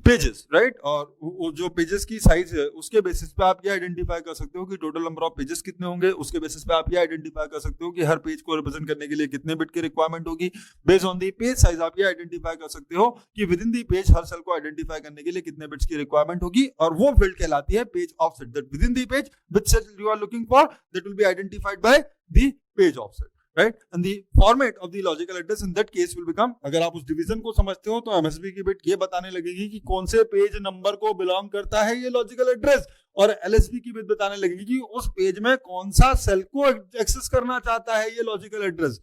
पेजेस, राइट। और जो पेजेस की साइज है उसके बेसिस पे आप ये आइडेंटिफाई कर सकते हो कि टोटल नंबर ऑफ पेजेस कितने होंगे, उसके बेसिस पे आप ये आइडेंटिफाई कर सकते हो कि हर पेज को रिप्रेजेंट करने के लिए कितने बिट की रिक्वायरमेंट होगी। Based on the page size आप ये आइडेंटिफाई कर सकते हो कि विद इन दी पेज हर सेल को आइडेंटिफाई करने के लिए कितने बिट्स की रिक्वायरमेंट होगी, और वो फील्ड कहलाती है page offset. That within the page which cell you are looking for that will be identified by the page offset, right? And the format of the logical address in that case will become, अगर आप उस division को समझते हो तो MSB की bit ये बताने लगेगी कि कौन से पेज नंबर को बिलोंग करता है ये लॉजिकल एड्रेस, और LSB की बिट बताने लगेगी कि उस पेज में कौन सा सेल को एक्सेस करना चाहता है ये लॉजिकल एड्रेस।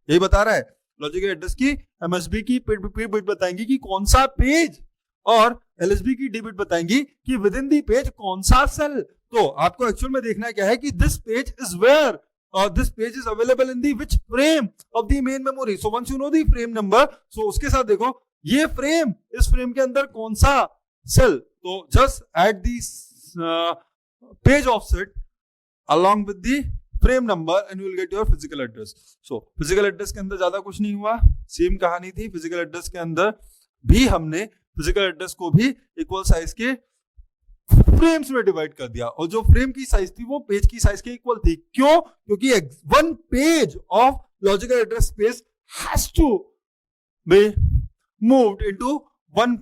यही बता रहा है लॉजिकल एड्रेस की MSB की बिट बताएंगी कि कौन सा पेज, और LSB की डी बिट बताएंगी कि विद इन दी पेज कौन सा सेल। तो आपको एक्चुअल में देखना क्या है कि this page is where this page is available in the which frame of the main memory. So once you know the frame number, so उसके साथ देखो ये फ्रेम, इस फ्रेम के अंदर कौन सा सेल, तो just add the page offset along with the frame number and you will get your physical address. So physical address के अंदर ज्यादा कुछ नहीं हुआ, सेम कहानी थी। physical address के अंदर भी हमने physical address को भी इक्वल साइज के फ्रेम्स में डिवाइड कर दिया, और जो फ्रेम की साइज थी वो पेज की साइज के इक्वल थी। क्यों? क्योंकि one page of logical address space has to be moved into one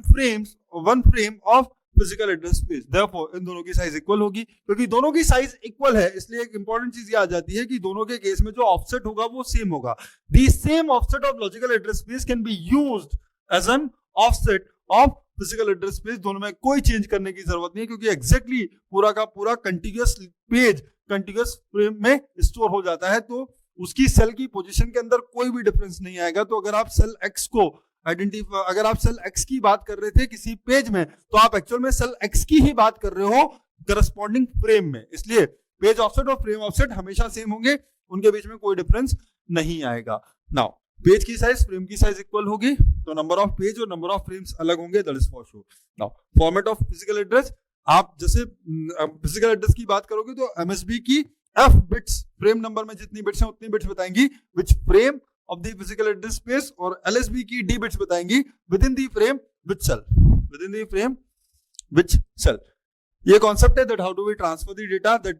frame of physical address space. Therefore इन दोनों की साइज इक्वल होगी। क्योंकि दोनों की साइज इक्वल है इसलिए एक इंपॉर्टेंट चीज ये आ जाती है कि दोनों के केस में जो ऑफसेट होगा वो सेम होगा। The same offset of logical address space can be used as an offset of physical address space. दोनों में कोई चेंज करने की जरूरत नहीं है क्योंकि एग्जैक्टली पूरा का पूरा कंटिन्यूअस पेज कंटिन्यूअस फ्रेम में स्टोर हो जाता है, तो उसकी सेल की पोजीशन के अंदर कोई भी डिफरेंस नहीं आएगा। तो अगर आप सेल एक्स को आइडेंटिफाई, अगर आप सेल एक्स की बात कर रहे थे किसी पेज में, तो आप एक्चुअल में सेल एक्स की ही बात कर रहे हो करस्पॉन्डिंग फ्रेम में। इसलिए पेज ऑफसेट और फ्रेम ऑफसेट हमेशा सेम होंगे, उनके बीच में कोई डिफरेंस नहीं आएगा। नाउ पेज की साइज फ्रेम की साइज इक्वल होगी, तो नंबर ऑफ पेज और नंबर ऑफ फ्रेम्स अलग होंगे, that is for sure. Now format of physical address, आप जैसे फिजिकल एड्रेस की बात करोगे तो एमएसबी की एफ बिट्स, फ्रेम नंबर में जितनी बिट्स हैं उतनी बिट्स बताएंगी which frame of the physical address space, और एलएसबी की डी बिट्स बताएंगी within the frame which cell, within the frame which cell. ये कॉन्सेप्ट है that how do we transfer the data, that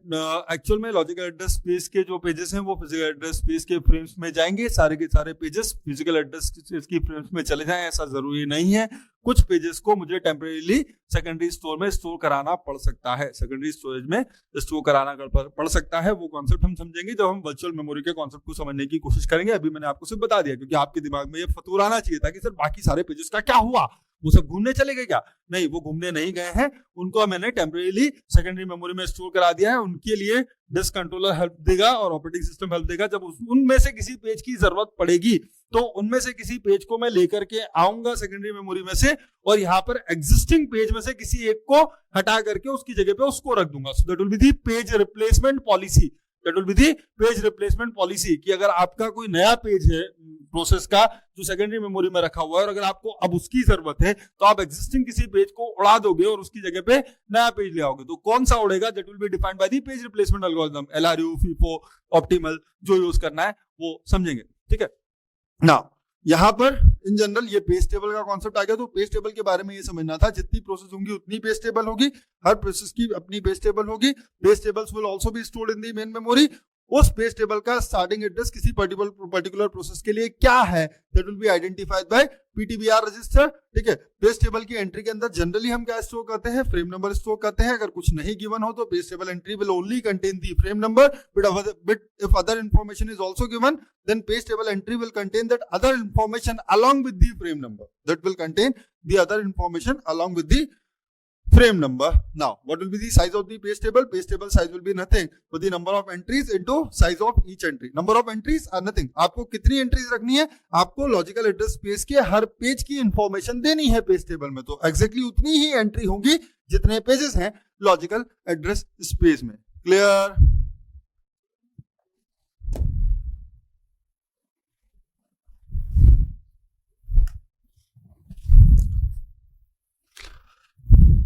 actual में logical address space के जो pages हैं वो फिजिकल एड्रेस स्पेस के frames में जाएंगे, सारे के सारे पेजेस फिजिकल एड्रेस स्पेस की फ्रेम्स में चले जाएं ऐसा जरूरी नहीं है। कुछ पेजेस को मुझे टेम्परेरीली सेकेंडरी स्टोर में स्टोर कराना पड़ सकता है, सेकेंडरी स्टोरेज में स्टोर कराना पड़ सकता है। वो कॉन्सेप्ट हम समझेंगे जब हम वर्चुअल मेमोरी के कॉन्सेप्ट को समझने की कोशिश करेंगे। अभी मैंने आपको सिर्फ बता दिया क्योंकि आपके दिमाग में ये फतूर आना चाहिए था कि सर बाकी सारे पेजेस का क्या हुआ, वो सब घूमने चले गए क्या? नहीं, वो घूमने नहीं गए हैं, उनको मैंने टेम्परेरीली सेकेंडरी मेमोरी में स्टोर करा दिया है। उनके लिए डिस्क कंट्रोलर हेल्प देगा और ऑपरेटिंग सिस्टम हेल्प देगा। जब उनमें से किसी पेज की जरूरत पड़ेगी तो उनमें से किसी पेज को मैं लेकर के आऊंगा सेकेंडरी मेमोरी में से, और यहाँ पर एग्जिस्टिंग पेज में से किसी एक को हटा करके उसकी जगह पे उसको रख दूंगा। So that will be the page replacement policy, that will be the page replacement policy, कि अगर आपका कोई नया पेज है प्रोसेस का जो सेकेंडरी मेमोरी में रखा हुआ है और अगर आपको अब उसकी जरूरत है तो आप एग्जिस्टिंग किसी पेज को उड़ा दोगे और उसकी जगह पे नया पेज ले आओगे। तो कौन सा उड़ेगा, that will be defined by the page replacement algorithm, LRU, FIFO, optimal, जो यूज करना है वो समझेंगे। ठीक है ना, यहाँ पर इन जनरल ये पेज टेबल का कॉन्सेप्ट आ गया। तो पेज टेबल के बारे में ये समझना था, जितनी प्रोसेस होंगी उतनी पेज टेबल होगी, हर प्रोसेस की अपनी पेज टेबल होगी। Page tables will also be stored in the main memory. उस पेज टेबल का स्टार्टिंग एड्रेस किसी पर्टिकुलर प्रोसेस के लिए क्या है, that will be identified by PTBR register. ठीक है, पेज टेबल की एंट्री के अंदर जनरली हम क्या स्टोर करते हैं, फ्रेम नंबर स्टोर करते हैं। अगर कुछ नहीं गिवन हो तो page table entry will only contain the frame number, but if other information is also given then page table entry will contain that other information along with the frame number, that will contain the other information along with the frame number. Now what will be the size of the page table? Page table size will be nothing but the number of entries into size of each entry. Number of entries are nothing. आपको कितनी entries रखनी है, आपको logical address space के हर page की information देनी है page table में, तो एग्जैक्टली उतनी ही एंट्री होंगी जितने पेजेस हैं लॉजिकल एड्रेस स्पेस में। क्लियर?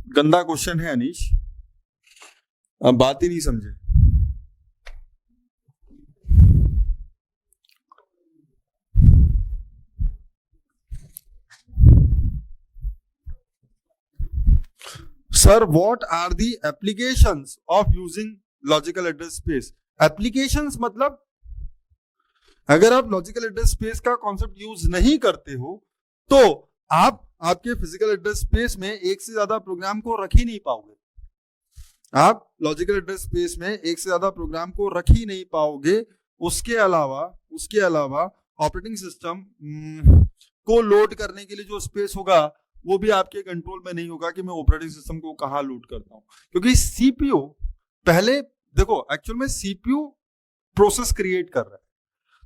गंदा क्वेश्चन है अनीश, अब बात ही नहीं समझे। Sir what are the applications of using logical address space? Applications मतलब अगर आप लॉजिकल एड्रेस स्पेस का कॉन्सेप्ट यूज नहीं करते हो तो आप आपके फिजिकल एड्रेस स्पेस में एक से ज्यादा प्रोग्राम को रख ही नहीं पाओगे। आप लॉजिकल एड्रेस स्पेस में एक से ज्यादा प्रोग्राम को रख ही नहीं पाओगे। उसके अलावा ऑपरेटिंग सिस्टम को लोड करने के लिए जो स्पेस होगा वो भी आपके कंट्रोल में नहीं होगा कि मैं ऑपरेटिंग सिस्टम को कहां लोड करता हूं, क्योंकि सीपीयू पहले देखो, एक्चुअल में सीपीयू प्रोसेस क्रिएट कर रहा है,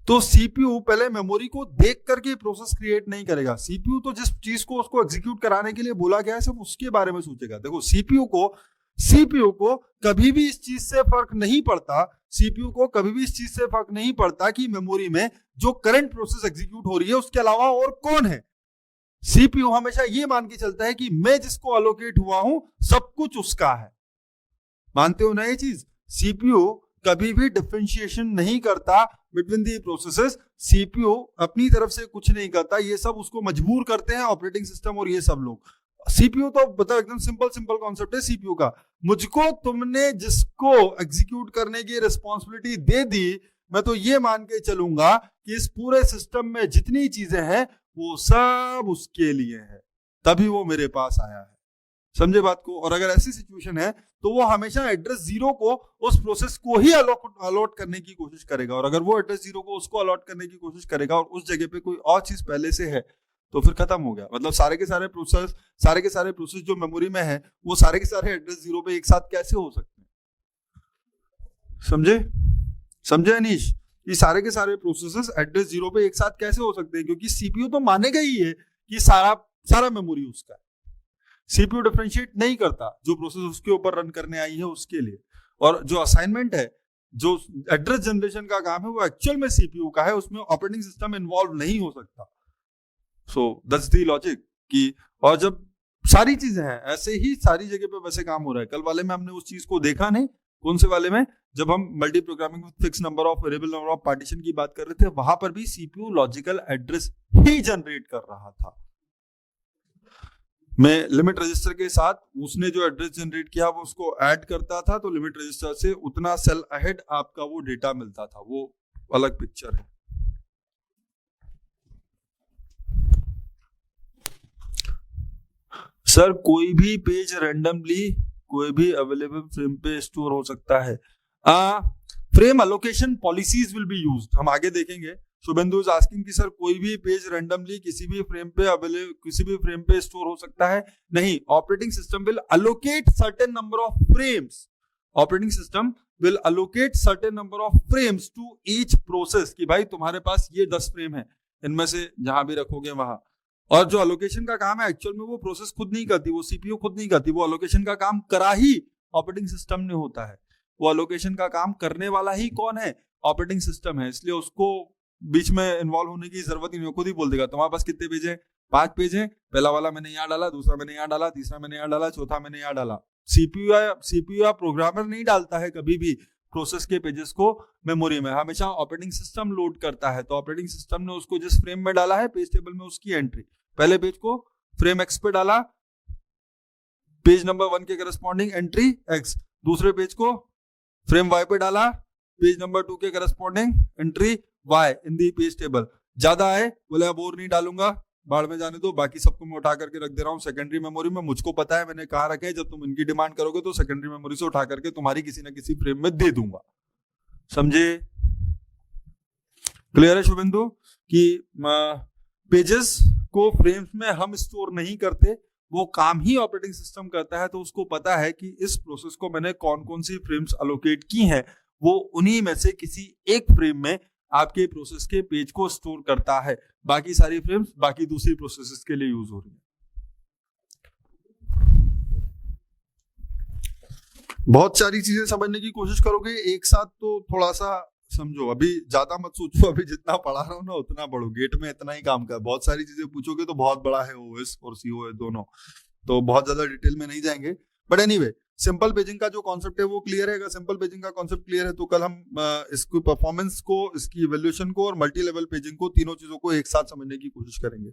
तो सीपीयू पहले मेमोरी को देख करके प्रोसेस क्रिएट नहीं करेगा। सीपीयू तो जिस चीज को उसको एग्जीक्यूट कराने के लिए बोला गया है सब उसके बारे में सोचेगा। देखो सीपीयू को कभी भी इस चीज से फर्क नहीं पड़ता, सीपीयू को कभी भी इस चीज से फर्क नहीं पड़ता कि मेमोरी में जो करंट प्रोसेस एग्जीक्यूट हो रही है उसके अलावा और कौन है। सीपीयू हमेशा ये मान के चलता है कि मैं जिसको अलोकेट हुआ हूं सब कुछ उसका है। मानते हो ना ये चीज? सीपीयू कभी भी डिफरेंशिएशन नहीं करता बिटवीन दी प्रोसेसेस। सीपीयू अपनी तरफ से कुछ नहीं करता, ये सब उसको मजबूर करते हैं ऑपरेटिंग सिस्टम और ये सब लोग। सीपीयू तो बताओ एकदम सिंपल कॉन्सेप्ट है सीपीयू का। मुझको तुमने जिसको एग्जीक्यूट करने की रिस्पॉन्सिबिलिटी दे दी, मैं तो ये मान के चलूंगा कि इस पूरे सिस्टम में जितनी चीजें हैं वो सब उसके लिए है, तभी वो मेरे पास आया है। समझे बात को? और अगर ऐसी सिचुएशन है तो वो हमेशा एड्रेस 0 को उस प्रोसेस को ही अलॉट करने की कोशिश करेगा, और अगर वो एड्रेस 0 को उसको अलॉट करने की कोशिश करेगा और उस जगह पे कोई और चीज पहले से है तो फिर खत्म हो गया। मतलब सारे के सारे प्रोसेस जो मेमोरी में है वो सारे के सारे एड्रेस 0 पे एक साथ कैसे हो सकते हैं? समझे अनीश? ये सारे के सारे प्रोसेसेस एड्रेस 0 पे एक साथ कैसे हो सकते हैं? क्योंकि सीपीयू तो मानेगा ही है कि सारा मेमोरी उसका है। सीपीयू डिफरेंशिएट नहीं करता जो प्रोसेस उसके ऊपर रन करने आई है उसके लिए, और जो असाइनमेंट है, जो एड्रेस जनरेशन का काम है, वो एक्चुअल में सीपीयू का है, उसमें ऑपरेटिंग सिस्टम इन्वॉल्व नहीं हो सकता। सो दैट्स द लॉजिक कि, और जब सारी चीजें हैं ऐसे ही सारी जगह पे वैसे काम हो रहा है। कल वाले में हमने उस चीज को देखा नहीं, कौन से वाले में, जब हम multi programming with fix number of variable number of partition की बात कर रहे थे, वहां पर भी सीपीयू लॉजिकल एड्रेस ही जनरेट कर रहा था। मैं लिमिट रजिस्टर के साथ उसने जो एड्रेस जनरेट किया वो उसको ऐड करता था, तो लिमिट रजिस्टर से उतना सेल अहेड आपका वो डेटा मिलता था, वो अलग पिक्चर है। सर कोई भी पेज रैंडमली कोई भी अवेलेबल फ्रेम पे स्टोर हो सकता है। Frame allocation policies will be used, हम आगे देखेंगे। शुभेंदु इज आस्किंग कि सर कोई भी पेज रैंडमली किसी भी फ्रेम पे स्टोर हो सकता है? नहीं, operating system will allocate certain number of frames, operating system will allocate certain number of frames to each process, कि भाई तुम्हारे पास ये 10 फ्रेम है, इनमें से जहां भी रखोगे वहां। और जो अलोकेशन का काम है एक्चुअल में वो प्रोसेस खुद नहीं करती, वो सीपीयू खुद नहीं करती, वो अलोकेशन का काम करा ही ऑपरेटिंग सिस्टम ने होता है। वो अलोकेशन का काम करने वाला ही कौन है? ऑपरेटिंग सिस्टम है, इसलिए उसको बीच में इन्वॉल्व होने की जरूरत ही नहीं, खुद ही बोल देगा तुम्हारे पास कितने पेज है, 5 पेज है, पहला वाला मैंने यहाँ डाला, दूसरा मैंने यहाँ डाला, तीसरा मैंने यहाँ डाला, चौथा मैंने यहाँ डाला। सीपीयू या प्रोग्रामर नहीं डालता है कभी भी प्रोसेस के पेजेस को मेमोरी में, हमेशा ऑपरेटिंग सिस्टम लोड करता है। तो ऑपरेटिंग सिस्टम ने उसको जिस फ्रेम में डाला है पेज टेबल में उसकी एंट्री, पहले पेज को फ्रेम एक्स पे डाला, पेज नंबर 1 के करस्पॉन्डिंग एंट्री एक्स, दूसरे पेज को फ्रेम वाई पे डाला, पेज नंबर 2 के corresponding entry Y in the page table. ज्यादा आए बोले अब और नहीं डालूंगा, बाढ़ में जाने दो, बाकी सबको मैं उठा करके रख दे रहा हूँ सेकेंडरी मेमोरी में, मुझको पता है मैंने कहा रखे, जब तुम इनकी डिमांड करोगे तो सेकेंडरी मेमोरी से उठा करके तुम्हारी किसी ना किसी फ्रेम में दे दूंगा। समझे? क्लियर है शुभेंदु कि पेजेस को फ्रेम्स में हम स्टोर नहीं करते, वो काम ही ऑपरेटिंग सिस्टम करता है। तो उसको पता है कि इस प्रोसेस को मैंने कौन कौन सी फ्रेम्स अलोकेट की हैं, वो उन्हीं में से किसी एक फ्रेम में आपके प्रोसेस के पेज को स्टोर करता है, बाकी सारी फ्रेम्स बाकी दूसरी प्रोसेसेस के लिए यूज हो रही है। बहुत सारी चीजें समझने की कोशिश करोगे एक साथ तो थोड़ा सा समझो, अभी ज्यादा मत सोचो, अभी जितना पढ़ा रहा हूँ ना उतना पढ़ो, गेट में इतना ही काम का। बहुत सारी चीजें पूछोगे तो बहुत बड़ा है ओएस और सीओएस दोनों, तो बहुत ज्यादा डिटेल में नहीं जाएंगे। बट एनीवे सिंपल पेजिंग का जो कॉन्सेप्ट है वो क्लियर है। अगर सिंपल पेजिंग का कॉन्सेप्ट क्लियर है तो कल हम इसकी परफॉर्मेंस को, इसकी इवैल्यूएशन को और मल्टी लेवल पेजिंग को, तीनों चीजों को एक साथ समझने की कोशिश करेंगे।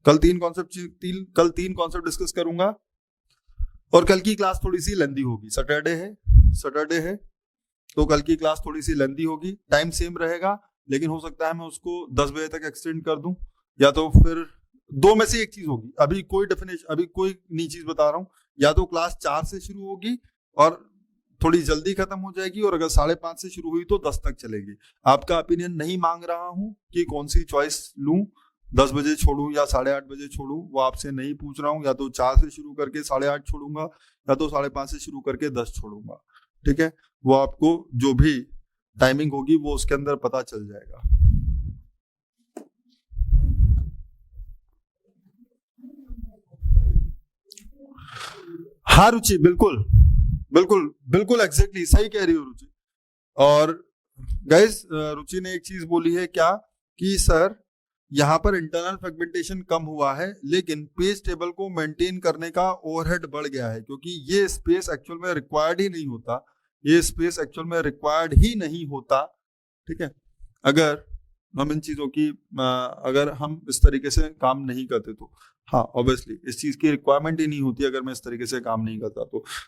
कल तीन कॉन्सेप्ट डिस्कस करूंगा और कल की क्लास थोड़ी सी लेंदी होगी। सैटरडे है तो कल की क्लास थोड़ी सी लेंदी होगी। टाइम सेम रहेगा लेकिन हो सकता है मैं उसको 10 बजे तक एक्सटेंड कर दूं, या तो फिर दो में से एक चीज होगी। अभी कोई नई चीज बता रहा हूं, या तो क्लास 4 से शुरू होगी और थोड़ी जल्दी खत्म हो जाएगी, और अगर 5:30 से शुरू हुई तो 10 तक चलेगी। आपका ओपिनियन नहीं मांग रहा हूं कि कौन सी चॉइस लूं, 10 बजे छोड़ूं या 8:30 बजे छोड़ूं, वो आपसे नहीं पूछ रहा हूं। या तो 4 से शुरू करके 8:30 छोड़ूंगा, या तो 5:30 से शुरू करके 10 छोड़ूंगा। ठीक है, वो आपको जो भी टाइमिंग होगी वो उसके अंदर पता चल जाएगा। हाँ रुचि, बिल्कुल एग्जैक्टली सही कह रही हो रुचि। और गाइस रुचि ने एक चीज बोली है क्या, कि सर यहाँ पर इंटरनल फ्रेगमेंटेशन कम हुआ है लेकिन पेज टेबल को मेंटेन करने का ओवरहेड बढ़ गया है, क्योंकि ये स्पेस एक्चुअल में रिक्वायर्ड ही नहीं होता। ठीक है, अगर हम इन चीजों की अगर हम इस तरीके से काम नहीं करते तो हाँ ऑब्वियसली इस चीज की रिक्वायरमेंट ही नहीं होती अगर मैं इस तरीके से काम नहीं करता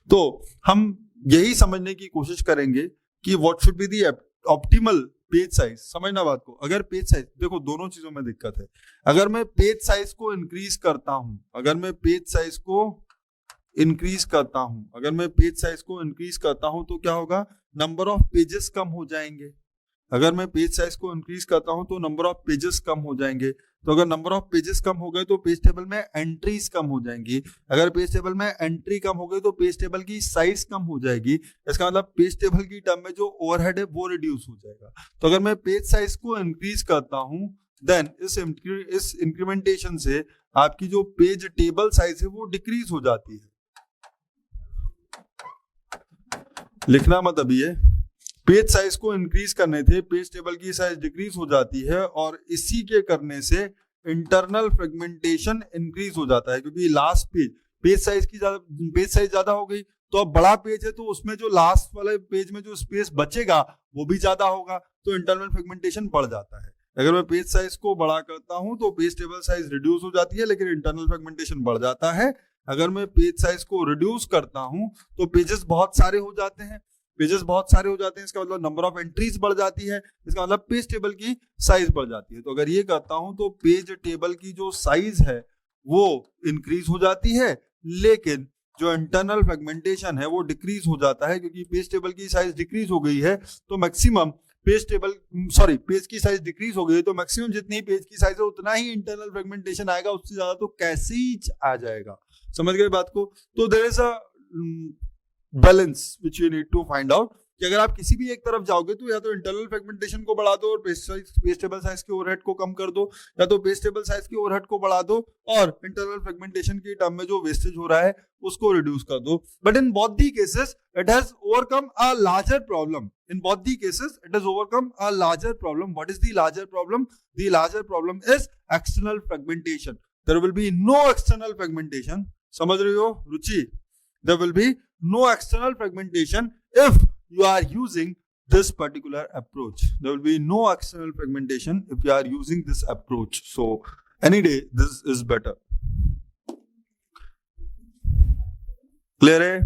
तो हम यही समझने की कोशिश करेंगे कि what should be the optimal page size. समझना बात को, अगर पेज साइज, देखो दोनों चीजों में दिक्कत है। अगर मैं पेज साइज को इंक्रीज करता हूं तो क्या होगा, नंबर ऑफ पेजेस कम हो जाएंगे। अगर मैं पेज साइज को इंक्रीज करता हूं तो नंबर ऑफ पेजेस कम हो जाएंगे। तो अगर नंबर ऑफ पेजेस कम हो गए तो पेज टेबल में एंट्रीज कम हो जाएंगी। अगर पेज टेबल में एंट्री कम हो गई तो पेज टेबल की साइज कम हो जाएगी। इसका मतलब पेज टेबल की टर्म में जो ओवरहेड है वो रिड्यूस हो जाएगा। तो अगर मैं पेज साइज को इंक्रीज करता हूं देन इस इंक्रीमेंटेशन से आपकी जो पेज टेबल साइज है वो डिक्रीज हो जाती है। लिखना मत अभी है, पेज साइज को इंक्रीज करने थे, पेज टेबल की साइज डिक्रीज हो जाती है और इसी के करने से इंटरनल फ्रेगमेंटेशन इंक्रीज हो जाता है, क्योंकि लास्ट पेज साइज ज्यादा हो गई तो अब बड़ा पेज है तो उसमें जो लास्ट वाले पेज में जो स्पेस बचेगा वो भी ज्यादा होगा, तो इंटरनल फ्रेगमेंटेशन बढ़ जाता है। अगर मैं पेज साइज को बड़ा करता हूं तो पेज टेबल साइज रिड्यूस हो जाती है लेकिन इंटरनल फ्रेगमेंटेशन बढ़ जाता है। अगर मैं पेज साइज को रिड्यूस करता हूं तो पेजेस बहुत सारे हो जाते हैं, इसका मतलब नंबर ऑफ एंट्रीज बढ़ जाती है, इसका मतलब पेज टेबल की साइज बढ़ जाती है। तो अगर ये करता हूं तो पेज टेबल की जो साइज है वो इंक्रीज हो जाती है लेकिन जो इंटरनल फ्रेगमेंटेशन है वो डिक्रीज हो जाता है, क्योंकि पेज टेबल की साइज डिक्रीज हो गई है तो मैक्सिमम पेज की साइज डिक्रीज हो गई तो मैक्सिमम जितनी पेज की साइज है उतना ही इंटरनल फ्रेगमेंटेशन आएगा, उससे ज्यादा तो कैसे ही आ जाएगा। समझ गए बात को? तो there is a balance which you need to find out कि अगर आप किसी भी एक तरफ जाओगे तो या तो इंटरनल फ्रेगमेंटेशन को बढ़ा दो और पेज टेबल साइज के ओवरहेड को कम कर दो, या तो पेज टेबल साइज के ओवरहेड को बढ़ा दो और इंटरनल फ्रेगमेंटेशन की टर्म में जो वेस्टेज हो रहा है उसको रिड्यूस कर दो। But in both the cases it has overcome a larger problem. What is the larger problem? The larger problem is external fragmentation. There will be no external fragmentation. समझ रहे हो रुचि? There will be no external fragmentation if you are using this particular approach. There will be no external fragmentation if you are using this approach. So any day this is better. Clear है?